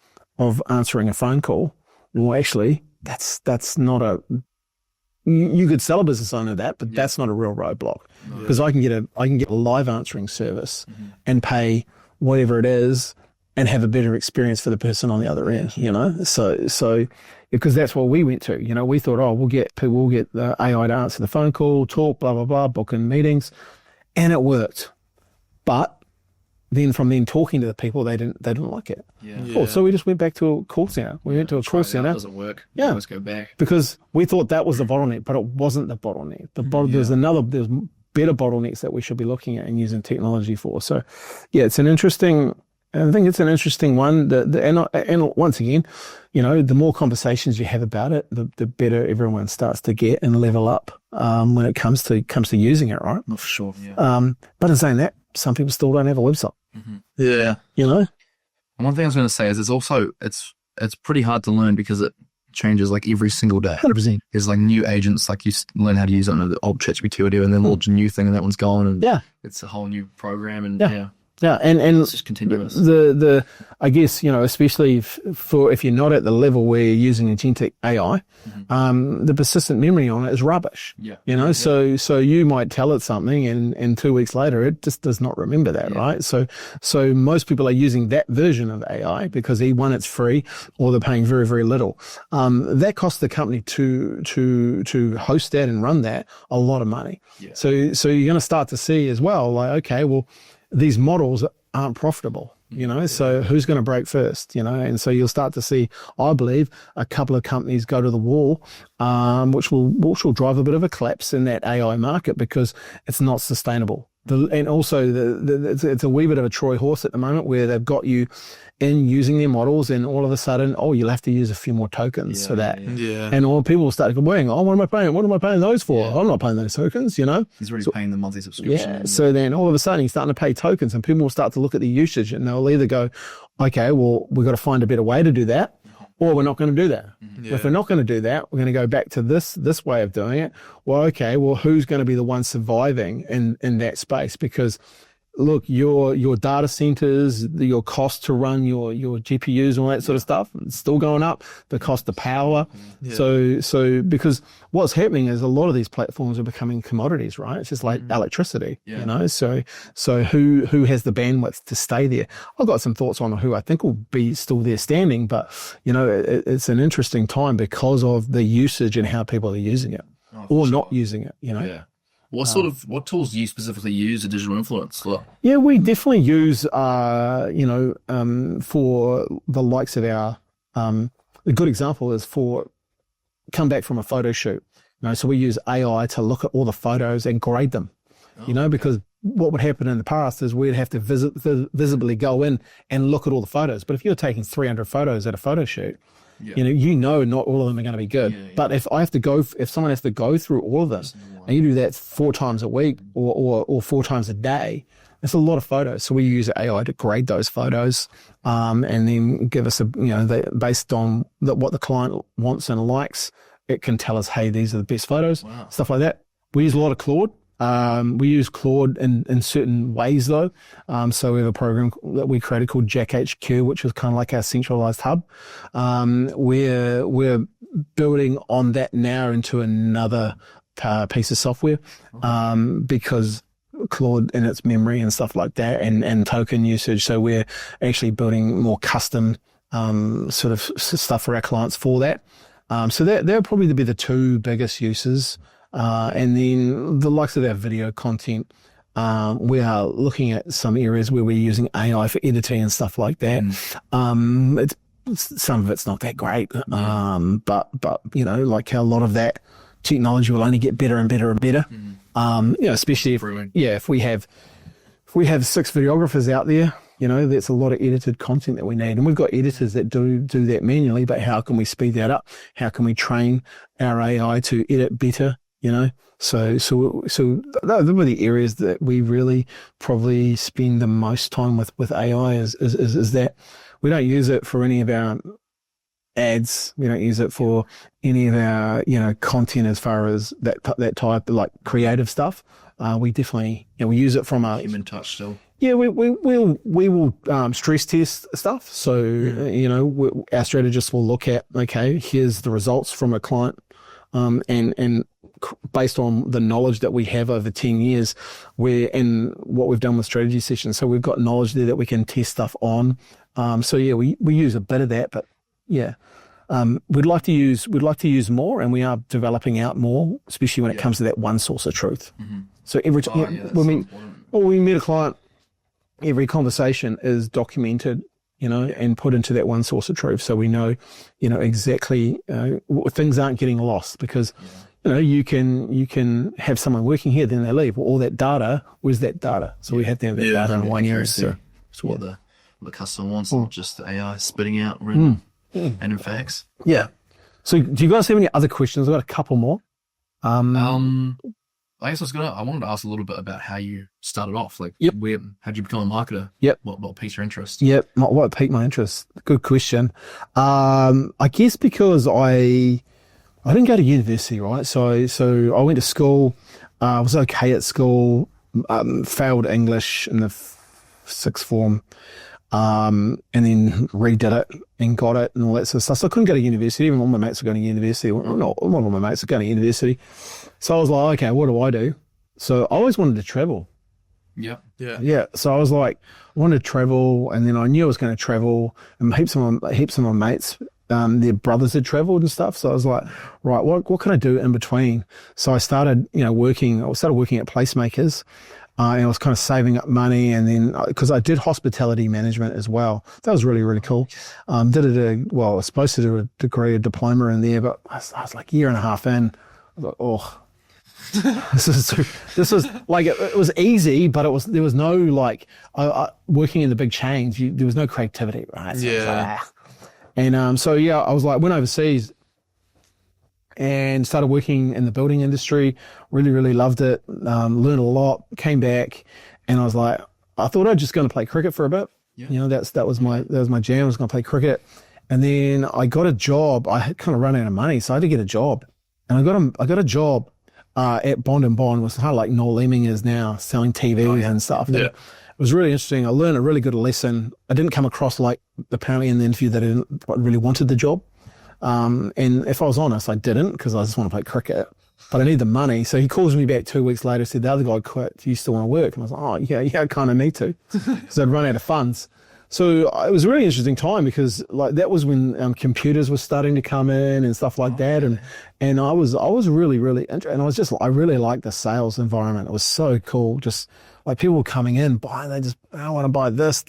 answering a phone call, well, actually, that's not a, you could sell a business owner that, but that's not a real roadblock, because I can get a live answering service and pay whatever it is, and have a better experience for the person on the other end, you know? So because that's what we went to, you know, we thought, oh, we'll get the AI to answer the phone call, talk, blah, blah, blah, book in meetings, and it worked. But then from talking to the people, they didn't like it. Cool. So we just went back to a call center. We went to a call center. It doesn't work. Yeah. Let's go back. Because we thought that was the bottleneck, but it wasn't the bottleneck. There's better bottlenecks that we should be looking at and using technology for. So yeah, I think it's an interesting one. And once again, you know, the more conversations you have about it, the better everyone starts to get and level up when it comes to using it, right? Not for sure. Yeah. But in saying that, some people still don't have a website. Yeah. You know. And one thing I was going to say is it's pretty hard to learn because it changes like every single day. 100%. There's like new agents, like you learn how to use it on the old ChatGPT or whatever, and then launch a new thing and that one's gone, and it's a whole new program, and Yeah, and it's just continuous. I guess, you know, especially if you're not at the level where you're using agentic AI, the persistent memory on it is rubbish. Yeah. You know, so you might tell it something and 2 weeks later it just does not remember that, right? So most people are using that version of AI because one, it's free, or they're paying very, very little. That costs the company to host that and run that a lot of money. Yeah. So you're going to start to see as well, like, okay, well, these models aren't profitable, you know, so who's going to break first, you know? And so you'll start to see, I believe, a couple of companies go to the wall, which will drive a bit of a collapse in that AI market because it's not sustainable. And also, it's a wee bit of a Troy horse at the moment where they've got you in using their models, and all of a sudden, you'll have to use a few more tokens for that. Yeah. And all people will start going, what am I paying? What am I paying those for? I'm not paying those tokens, you know? He's already paying the monthly subscription. Yeah. So then all of a sudden, he's starting to pay tokens, and people will start to look at the usage, and they'll either go, okay, well, we've got to find a better way to do that, or we're not going to do that. Yeah. If we're not going to do that, we're going to go back to this way of doing it. Well, okay, well, who's going to be the one surviving in that space? Because look, your data centers, your cost to run your GPUs and all that sort of stuff, it's still going up. The cost of power. Yeah. So because what's happening is a lot of these platforms are becoming commodities, right? It's just like electricity, you know? So who has the bandwidth to stay there? I've got some thoughts on who I think will be still there standing, but you know, it's an interesting time because of the usage and how people are using it or not using it, you know? Yeah. What tools do you specifically use to digital influence? Yeah, we definitely use, for the likes of our, a good example is for come back from a photo shoot. So we use AI to look at all the photos and grade them, because what would happen in the past is we'd have to visibly go in and look at all the photos. But if you're taking 300 photos at a photo shoot, not all of them are going to be good. But if someone has to go through all of them, and you do that 4 times a week or 4 times a day, it's a lot of photos. So we use AI to grade those photos, and then give us based on what the client wants and likes, it can tell us, hey, these are the best photos, stuff like that. We use a lot of Claude. We use Claude in certain ways though. So we have a program that we created called Jack HQ, which is kind of like our centralized hub. We're building on that now into another piece of software, because Claude and its memory and stuff like that and token usage. So we're actually building more custom sort of stuff for our clients for that. So they'll probably be the 2 biggest uses. And then the likes of our video content, we are looking at some areas where we're using AI for editing and stuff like that. Some of it's not that great, but like a lot of that technology will only get better and better and better. Especially if we have 6 videographers out there, that's a lot of edited content that we need. And we've got editors that do that manually, but how can we speed that up? How can we train our AI to edit better? So those are the areas that we really probably spend the most time with AI is that we don't use it for any of our ads. We don't use it for any of our, content as far as that type of like creative stuff. We definitely, we use it from a human touch still. Yeah, we will stress test stuff. So, our strategists will look at, okay, here's the results from a client, and based on the knowledge that we have over 10 years, and what we've done with strategy sessions. So we've got knowledge there that we can test stuff on. We use a bit of that, but we'd like to use more, and we are developing out more, especially when it comes to that one source of truth. So every time when we meet a client, every conversation is documented, and put into that one source of truth. So we know, exactly, things aren't getting lost because, you can have someone working here, then they leave. Well, all that data, where's that data? So we have to have that data in one area. So what the customer wants, not just the AI spitting out written and in facts. Yeah. So do you guys have any other questions? I've got a couple more. I guess I wanted to ask a little bit about how you started off. Like, how'd you become a marketer? Yep. What piqued your interest? Yep. What piqued my interest? Good question. I guess because I didn't go to university, right? So I went to school. I was okay at school. Failed English in the 6th form, and then redid it and got it and all that sort of stuff. So I couldn't go to university. Even all my mates were going to university. Well, not all my mates were going to university. So I was like, okay, what do I do? So I always wanted to travel. Yeah. So I was like, I wanted to travel, and then I knew I was going to travel, and heaps of my mates, their brothers had traveled and stuff. So I was like, right, what can I do in between? So I started, working. I started working at placemakers, and I was kind of saving up money, and then because I did hospitality management as well, that was really, really cool. I was supposed to do a degree, a diploma in there, but I was like a year and a half in. I was like, oh. this was like it was easy, but there was no like working in the big chains. There was no creativity, right? So and I was like, went overseas and started working in the building industry. Really, really loved it. Learned a lot. Came back, and I was like, I thought I'd just going to play cricket for a bit. Yeah. That was my jam. I was going to play cricket, and then I got a job. I had kind of run out of money, so I had to get a job, and I got a job. At Bond & Bond was kind of like Noel Leeming is now, selling TVs and stuff. Yeah. It was really interesting. I learned a really good lesson. I didn't come across like apparently in the interview that I really wanted the job. And if I was honest, I didn't because I just want to play cricket. But I need the money. So he calls me back 2 weeks later, said the other guy quit. Do you still want to work? And I was like, oh, yeah, I kind of need to because I'd run out of funds. So it was a really interesting time because like that was when computers were starting to come in and stuff like that. And I was really, really interested. And I really liked the sales environment. It was so cool. Just like people were coming in, buying, I want to buy this,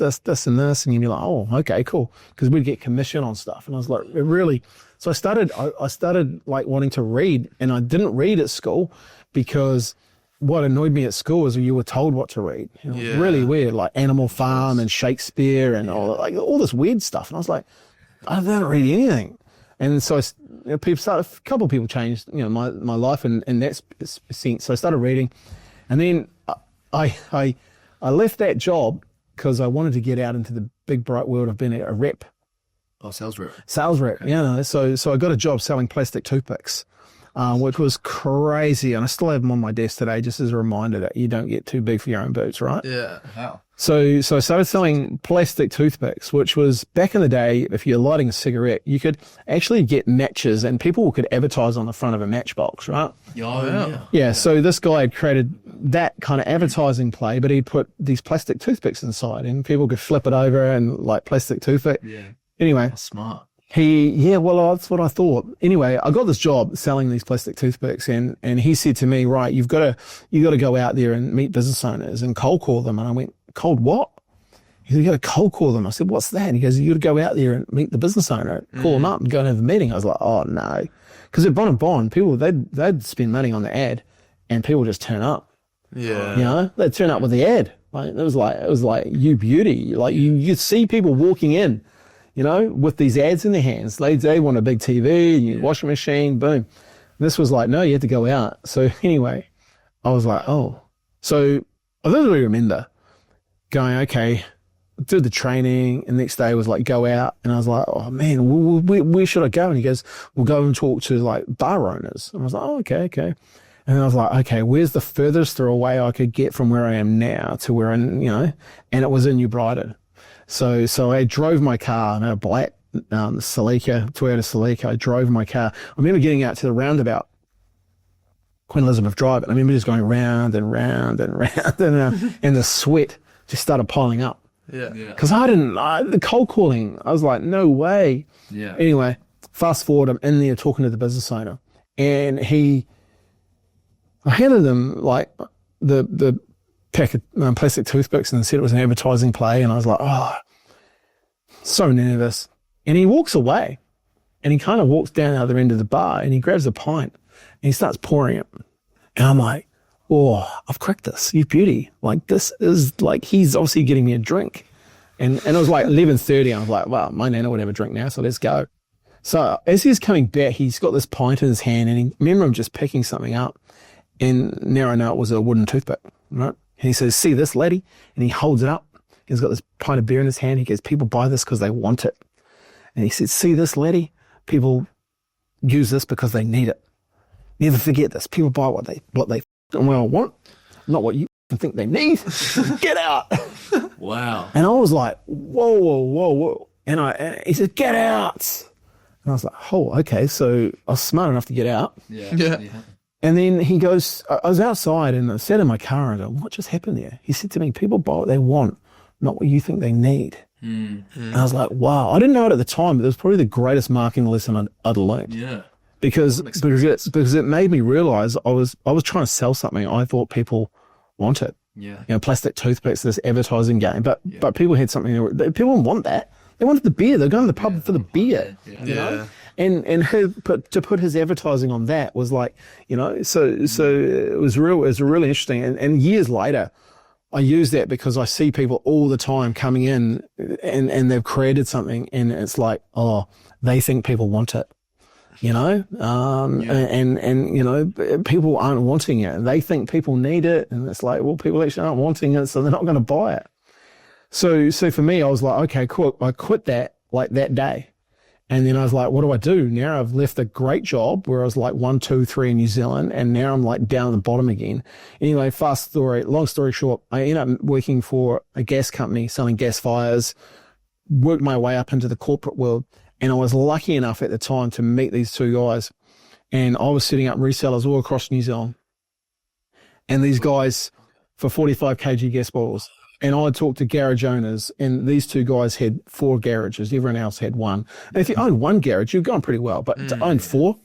and this. And you'd be like, oh, okay, cool. Because we'd get commission on stuff. And I was like, it really, so I started like wanting to read, and I didn't read at school because what annoyed me at school is you were told what to read. It was really weird, like Animal Farm and Shakespeare and all this weird stuff. And I was like, I don't read anything. And so a couple of people changed, my life in that sense. So I started reading, and then I left that job because I wanted to get out into the big bright world of being a rep. Oh, sales rep. Sales rep, So I got a job selling plastic toothpicks. Which was crazy. And I still have them on my desk today, just as a reminder that you don't get too big for your own boots, right? Yeah. Wow. So I started selling plastic toothpicks, which was back in the day, if you're lighting a cigarette, you could actually get matches and people could advertise on the front of a matchbox, right? Yeah. So this guy had created that kind of advertising play, but he put these plastic toothpicks inside and people could flip it over and like plastic toothpick. Yeah. Anyway. That's smart. That's what I thought. Anyway, I got this job selling these plastic toothpicks and he said to me, right, you got to go out there and meet business owners and cold call them. And I went, cold what? He said, you got to cold call them. I said, what's that? He goes, you got to go out there and meet the business owner, call them up and go and have a meeting. I was like, oh no. Because at Bond, people, they'd spend money on the ad and people just turn up. Yeah. They'd turn up with the ad. Like, it was like you beauty. Like you see people walking in, with these ads in their hands. They want a big TV, washing machine, boom. This was like, no, you had to go out. So anyway, I was like, oh. So I don't really remember going, okay, did the training, and the next day was like, go out. And I was like, oh man, where should I go? And he goes, we'll go and talk to like bar owners. And I was like, oh, okay. And I was like, okay, where's the furthest away I could get from where I am now to where and it was in New Brighton. So I drove my car, and a black Toyota Celica. I drove my car. I remember getting out to the roundabout, Queen Elizabeth Drive, and I remember just going round and round and round, and the sweat just started piling up. Yeah. Because the cold calling, I was like, no way. Yeah. Anyway, fast forward, I'm in there talking to the business owner, and I handed him like the pack of plastic toothpicks and said it was an advertising play, and I was like, oh, so nervous. And he walks away, and he kind of walks down the other end of the bar, and he grabs a pint, and he starts pouring it. And I'm like, oh, I've cracked this. You beauty. Like, this is like, he's obviously getting me a drink. And it was like 11:30. I was like, well, my nana would have a drink now, so let's go. So as he's coming back, he's got this pint in his hand, and I remember him just picking something up. And now I know it was a wooden toothpick, right? And he says, see this, laddie? And he holds it up. He's got this pint of beer in his hand. He goes, people buy this because they want it. And he said, see this, laddie? People use this because they need it. Never forget this. People buy what they want, not what you think they need. Get out. Wow. And I was like, whoa. And he said, get out. And I was like, oh, okay. So I was smart enough to get out. Yeah. And then he goes, I was outside and I sat in my car and I go, what just happened there? He said to me, people buy what they want, not what you think they need. And I was like, wow. I didn't know it at the time, but it was probably the greatest marketing lesson I'd learned. Yeah. Because it made me realize I was trying to sell something I thought people wanted. Yeah. Plastic toothpicks, this advertising game. But people had something, people didn't want that. They wanted the beer. They're going to the pub for the beer. You know? And to put his advertising on that was like, so it was really interesting. And years later, I use that because I see people all the time coming in and they've created something and it's like, oh, they think people want it, and people aren't wanting it. They think people need it. And it's like, well, people actually aren't wanting it, so they're not going to buy it. So for me, I was like, okay, cool. I quit that like that day. And then I was like, what do I do? Now I've left a great job where I was like 1, 2, 3 in New Zealand. And now I'm like down at the bottom again. Anyway, long story short, I ended up working for a gas company selling gas fires, worked my way up into the corporate world. And I was lucky enough at the time to meet these two guys. And I was setting up resellers all across New Zealand. And these guys for 45 kg gas bottles. And I talked to garage owners, and these two guys had 4 garages. Everyone else had 1. And if you own 1 garage, you're going pretty well. But to own 4,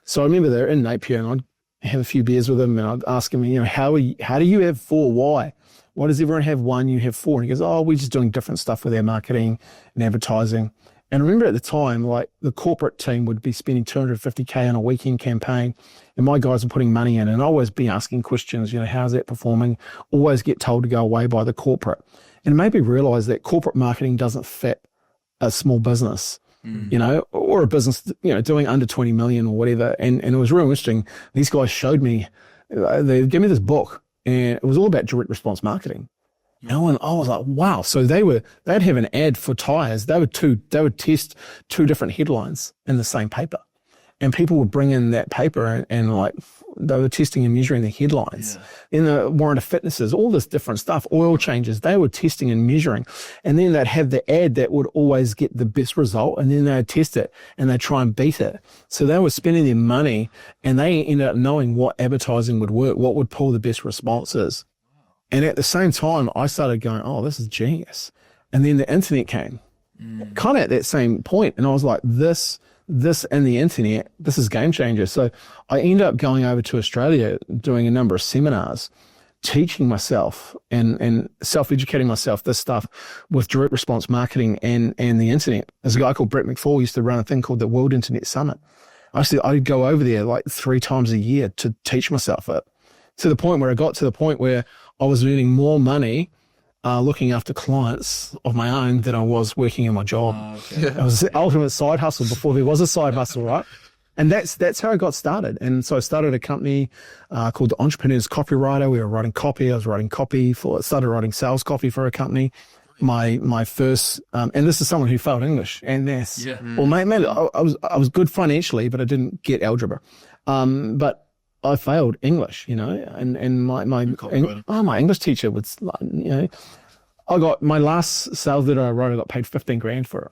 so I remember they're in Napier, and I'd have a few beers with them, and I'd ask him, how do you have 4? Why? Why does everyone have 1? You have 4? And he goes, we're just doing different stuff with our marketing and advertising. And I remember at the time, like the corporate team would be spending $250K on a weekend campaign, and my guys were putting money in, and I always be asking questions, how's that performing? Always get told to go away by the corporate. And it made me realize that corporate marketing doesn't fit a small business, or a business, doing under 20 million or whatever. And it was real interesting. These guys showed me, they gave me this book, and it was all about direct response marketing. And I was like, wow. So they'd have an ad for tires. They would test 2 different headlines in the same paper. And people would bring in that paper and like they were testing and measuring the headlines. In the warrant of fitnesses, all this different stuff, oil changes, they were testing and measuring. And then they'd have the ad that would always get the best result, and then they'd test it and they'd try and beat it. So they were spending their money, and they ended up knowing what advertising would work, what would pull the best responses. And at the same time, I started going, this is genius. And then the internet came, kind of at that same point. And I was like, this and the internet, this is game changer. So I ended up going over to Australia, doing a number of seminars, teaching myself and self-educating myself this stuff with direct response marketing and the internet. There's a guy called Brett McFall used to run a thing called the World Internet Summit. I'd go over there like 3 times a year to teach myself it, to the point where I was earning more money looking after clients of my own than I was working in my job. It was the ultimate side hustle before there was a side hustle, right? And that's how I got started. And so I started a company called the Entrepreneur's Copywriter. We were writing copy. I was writing copy started writing sales copy for a company. My first, and this is someone who failed English. And well, mate, I was good financially, but I didn't get algebra. But I failed English, and my English teacher would, I got my last sales letter I wrote, I got paid $15,000 for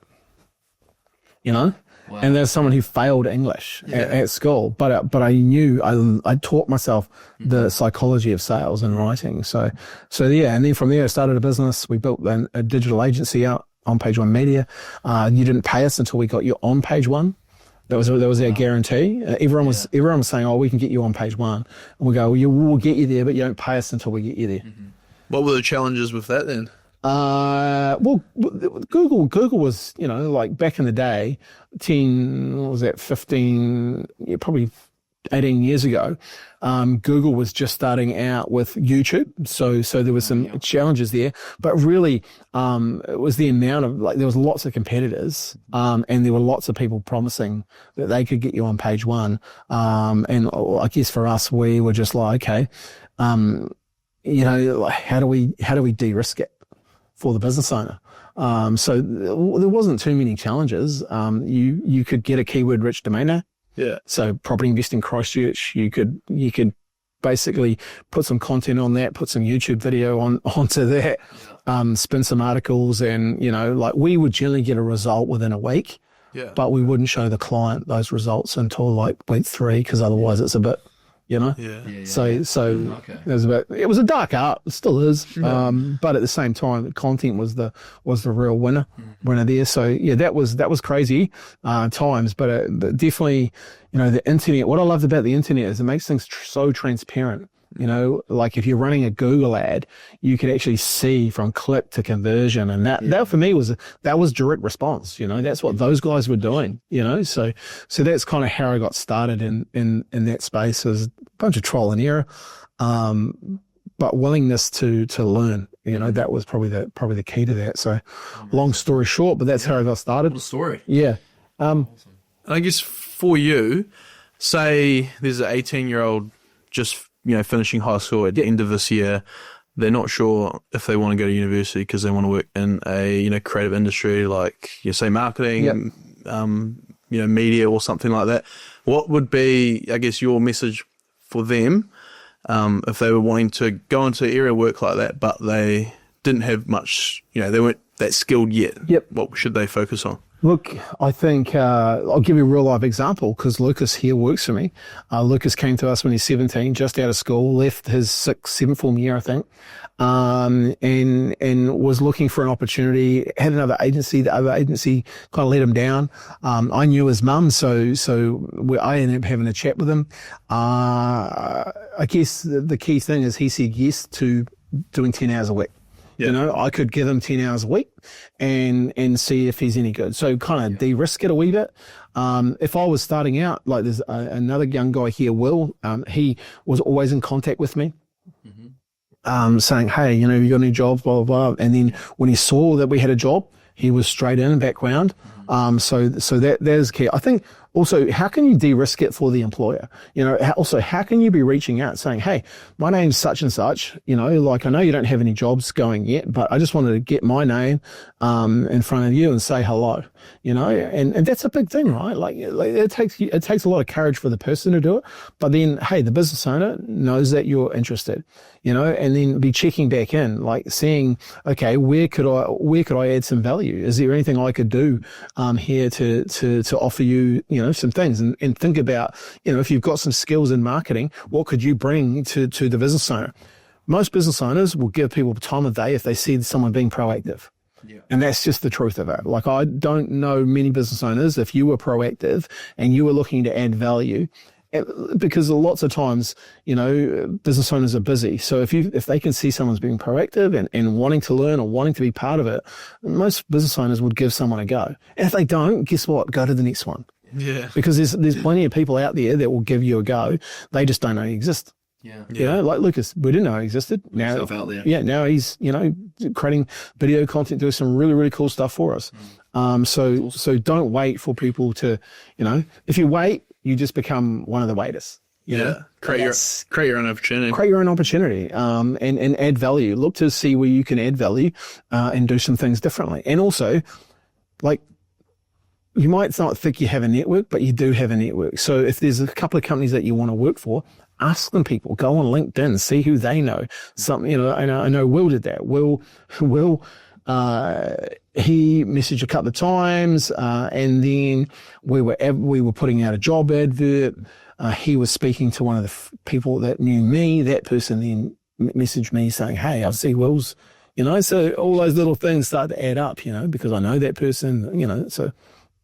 it, Wow. And there's someone who failed English at school, but I knew, I taught myself the psychology of sales and writing. So and then from there I started a business. We built a digital agency out on Page One Media. You didn't pay us until we got you on Page One. That was our guarantee. Everyone was saying, we can get you on Page One. And we go, we'll get you there, but you don't pay us until we get you there. Mm-hmm. What were the challenges with that then? Well, Google was, like back in the day, 15, probably 18 years ago, Google was just starting out with YouTube. So there was some challenges there, but really, it was the amount of, there was lots of competitors, and there were lots of people promising that they could get you on Page One. And I guess for us, we were just like, okay, how do we de-risk it for the business owner? So there wasn't too many challenges. You could get a keyword rich domain name. Yeah. So Property Investing Christchurch, you could basically put some content on that, put some YouTube video onto that, spin some articles, and we would generally get a result within a week. Yeah. But we wouldn't show the client those results until like week 3, because otherwise it's a bit, So it was a dark art, it still is. But at the same time, the content was the real winner there. So that was crazy times, but definitely, the internet. What I loved about the internet is it makes things so transparent. Like if you're running a Google ad, you could actually see from click to conversion, and that for me was direct response. That's what those guys were doing. So that's kind of how I got started in that space. It was a bunch of trial and error, but willingness to learn. That was probably the key to that. So, long story short, but that's how I got started. What a story. Yeah. I guess for you, say there's an 18-year-old just finishing high school at the end of this year. They're not sure if they want to go to university because they want to work in a creative industry like say marketing, media or something like that. What would be, I guess, your message for them if they were wanting to go into area work like that, but they didn't have much, they weren't that skilled yet? Yep. What should they focus on? Look, I think I'll give you a real life example because Lucas here works for me. Lucas came to us when he's 17, just out of school, left his 7th form year, I think, and was looking for an opportunity. Had another agency. The other agency kind of let him down. I knew his mum, so I ended up having a chat with him. I guess the key thing is he said yes to doing 10 hours a week. Yeah. You know, I could give him 10 hours a week and see if he's any good. So kind of de-risk it a wee bit. If I was starting out, like there's another young guy here, Will, he was always in contact with me. Saying, hey, you know, you got any jobs, blah, blah, blah. And then when he saw that we had a job, he was straight in background. So that is key. I think also, how can you de-risk it for the employer? You know, also, how can you be reaching out saying, hey, my name's such and such, you know, like I know you don't have any jobs going yet, but I just wanted to get my name, in front of you and say hello, you know, and that's a big thing, right? Like it takes a lot of courage for the person to do it, but then, hey, the business owner knows that you're interested, you know, and then be checking back in, like seeing, okay, where could I add some value? Is there anything I could do, here to offer you, you know, some things and think about, you know, if you've got some skills in marketing, what could you bring to the business owner? Most business owners will give people time of day if they see someone being proactive. Yeah. And that's just the truth of it. Like, I don't know many business owners, if you were proactive and you were looking to add value, because lots of times, you know, business owners are busy. So if they can see someone's being proactive and wanting to learn or wanting to be part of it, most business owners would give someone a go. And if they don't, guess what? Go to the next one. Yeah. Because there's plenty of people out there that will give you a go. They just don't know you exist. Yeah. You know, like Lucas, we didn't know he existed. Now, out there. Yeah, now he's, you know, creating video content, doing some really, really cool stuff for us. So don't wait for people to, you know, if you wait, you just become one of the waiters. You know? Create your own opportunity. Create your own opportunity, and add value. Look to see where you can add value, and do some things differently. And also, like, you might not think you have a network, but you do have a network. So if there's a couple of companies that you want to work for, ask them people. Go on LinkedIn, see who they know. Something, you know, I know Will did that. Will, he messaged a couple of times, and then we were putting out a job advert. He was speaking to one of the people that knew me. That person then messaged me saying, hey, I see Will's, you know, so all those little things start to add up, you know, because I know that person, you know, so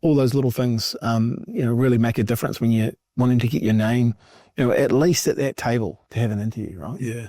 all those little things, you know, really make a difference when you're wanting to get your name, you know, at least at that table to have an interview, right? Yeah.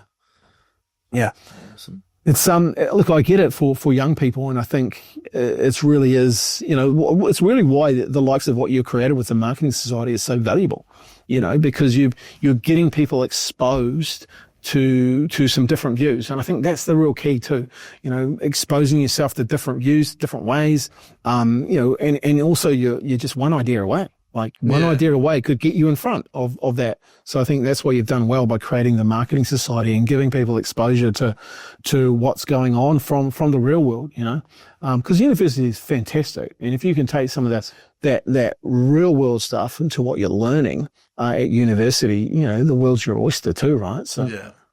Yeah. Awesome. It's look, I get it for young people, and I think it's really is, you know, it's really why the likes of what you created with the Marketing Society is so valuable, you know, because you're getting people exposed to some different views, and I think that's the real key too, you know, exposing yourself to different views, different ways, you know, and also you're just one idea away. Like one idea away could get you in front of that. So I think that's why you've done well by creating the Marketing Society and giving people exposure to what's going on from the real world, you know, because university is fantastic. And if you can take some of that real world stuff into what you're learning at university, you know, the world's your oyster too, right? So,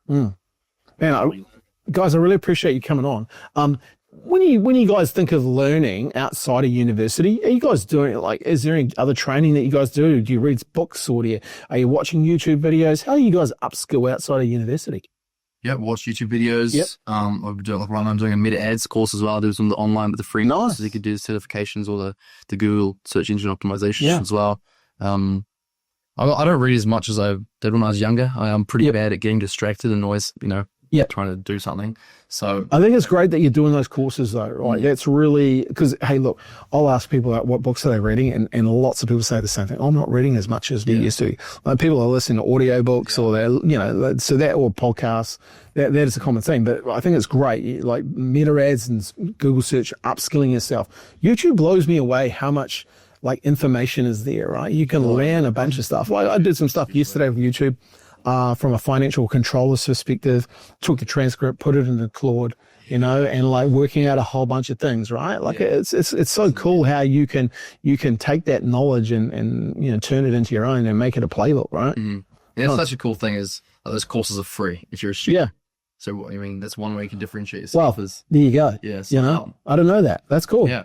man, guys, I really appreciate you coming on. When you guys think of learning outside of university, are you guys doing, like, is there any other training that you guys do? Do you read books, or are you watching YouTube videos? How do you guys upskill outside of university? Yeah, watch YouTube videos. Yep. I'm doing a meta ads course as well. I do some of the online, but the free Nice. courses. You could do the certifications or the Google search engine optimization as well. I don't read as much as I did when I was younger. I'm pretty bad at getting distracted and always, you know, trying to do something. So I think it's great that you're doing those courses though, right? That's really, because, hey, look, I'll ask people what books are they reading, and lots of people say the same thing. I'm not reading as much as we used to. Like, people are listening to audiobooks or they're, you know, so that, or podcasts, that is a common thing. But I think it's great, like meta ads and Google search, upskilling yourself. YouTube blows me away how much like information is there, right? You can learn a bunch of stuff. Like, I did some stuff yesterday with YouTube. From a financial controller's perspective, took the transcript, put it into Claude, you know, and like working out a whole bunch of things, right? Like it's so cool how you can take that knowledge and you know, turn it into your own and make it a playbook, right? And that's such a cool thing is those courses are free if you're a student. Yeah. So what I mean, that's one way you can differentiate yourself. Well, there you go. Yeah. You know, I don't know that. That's cool. Yeah.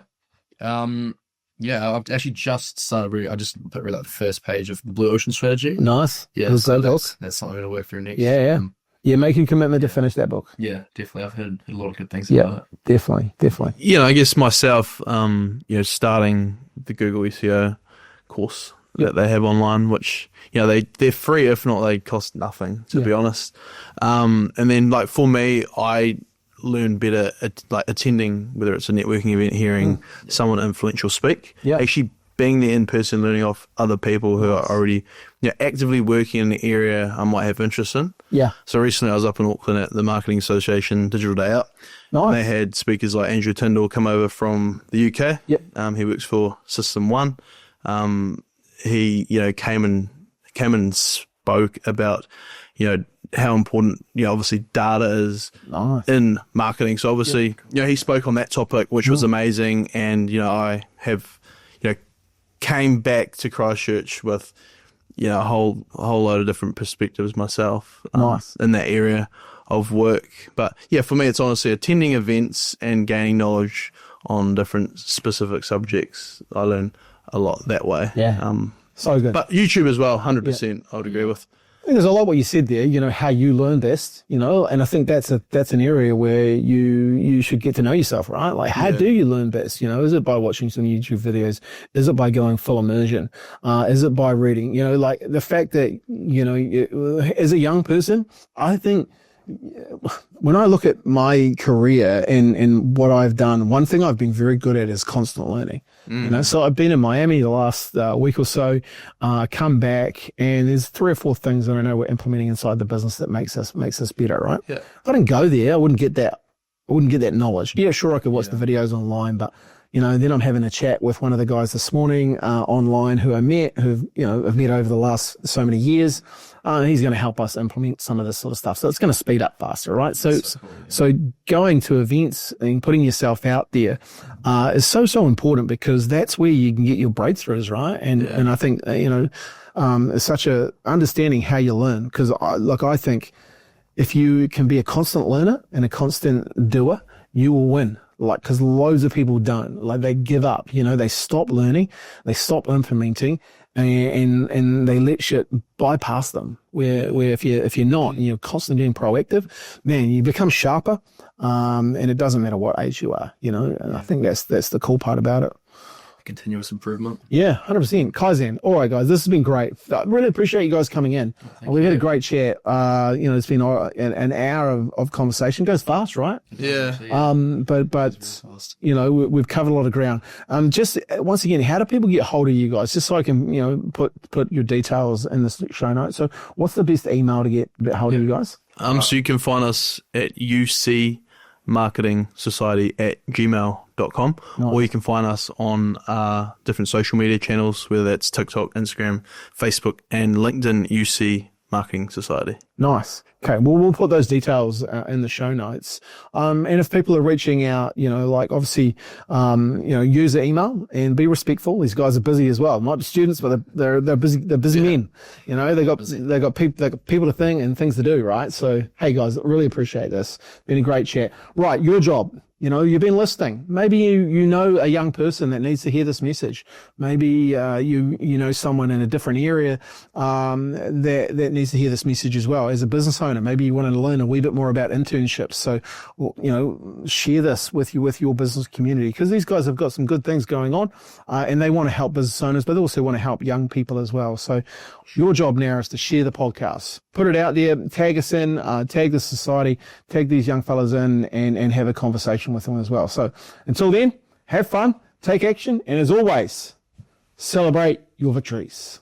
Yeah, I've actually just started. I just put like the first page of Blue Ocean Strategy. Nice. Yeah, Was so that that's something I'm going to work through next. Yeah. Yeah, make a commitment to finish that book. Yeah, definitely. I've heard a lot of good things about it. Definitely. You know, I guess myself, starting the Google SEO course that they have online, which, they're free. If not, they cost nothing, to be honest. And then, like, for me, I learn better at like attending, whether it's a networking event, hearing someone influential speak, actually being there in person, learning off other people who are already actively working in the area I might have interest in. Yeah. So recently I was up in Auckland at the Marketing Association Digital Day Out. Nice. And they had speakers like Andrew Tyndall come over from the UK. Yep. He works for System 1. He came and spoke about how important obviously data is in marketing. So obviously he spoke on that topic, which was amazing, and I have came back to Christchurch with a whole load of different perspectives myself in that area of work. But for me it's honestly attending events and gaining knowledge on different specific subjects. I learn a lot that way. So good. But YouTube as well, 100%. I would agree with. I think there's a lot what you said there, how you learn best, and I think that's an area where you should get to know yourself, right? Like, how do you learn best? Is it by watching some YouTube videos? Is it by going full immersion? Is it by reading? Like the fact that, as a young person, I think when I look at my career and what I've done, one thing I've been very good at is constant learning. So I've been in Miami the last week or so, come back, and there's 3 or 4 things that I know we're implementing inside the business that makes us better, right? Yeah. If I didn't go there, I wouldn't get that knowledge. Yeah, sure, I could watch the videos online, but then I'm having a chat with one of the guys this morning online who I've met over the last so many years. He's going to help us implement some of this sort of stuff. So it's going to speed up faster, right? So going to events and putting yourself out there is so important, because that's where you can get your breakthroughs, right? And I think, it's such a understanding how you learn, because I think if you can be a constant learner and a constant doer, you will win. Because loads of people don't. Like, they give up, they stop learning, they stop implementing, and they let shit bypass them. Where if you're not, and you're constantly being proactive, man, you become sharper, and it doesn't matter what age you are, and I think that's the cool part about it. Continuous improvement. Yeah, 100%. Kaizen. All right, guys, this has been great. I really appreciate you guys coming in. We've had a great chat. It's been an hour of conversation. It goes fast, right? Yeah. But we've covered a lot of ground. Just once again, how do people get hold of you guys? Just so I can, put your details in the show notes. So what's the best email to get hold of you guys? So you can find us at ucmarketingsociety@gmail.com, or you can find us on different social media channels, whether that's TikTok, Instagram, Facebook, and LinkedIn, UC Marketing Society. Nice. Okay, well, we'll put those details in the show notes. And if people are reaching out, obviously, use the email and be respectful. These guys are busy as well. Not students, but they're busy. They're busy men. They got people to think and things to do, right? So, hey guys, really appreciate this. Been a great chat. Right, your job. You've been listening. Maybe you know a young person that needs to hear this message. Maybe you know someone in a different area that needs to hear this message as well. As a business owner, maybe you want to learn a wee bit more about internships. So, share this with your business community, because these guys have got some good things going on, and they want to help business owners, but they also want to help young people as well. So, your job now is to share the podcast, put it out there, tag us in, tag the society, tag these young fellas in, and have a conversation with them as well. So until then, have fun, take action, and as always, celebrate your victories.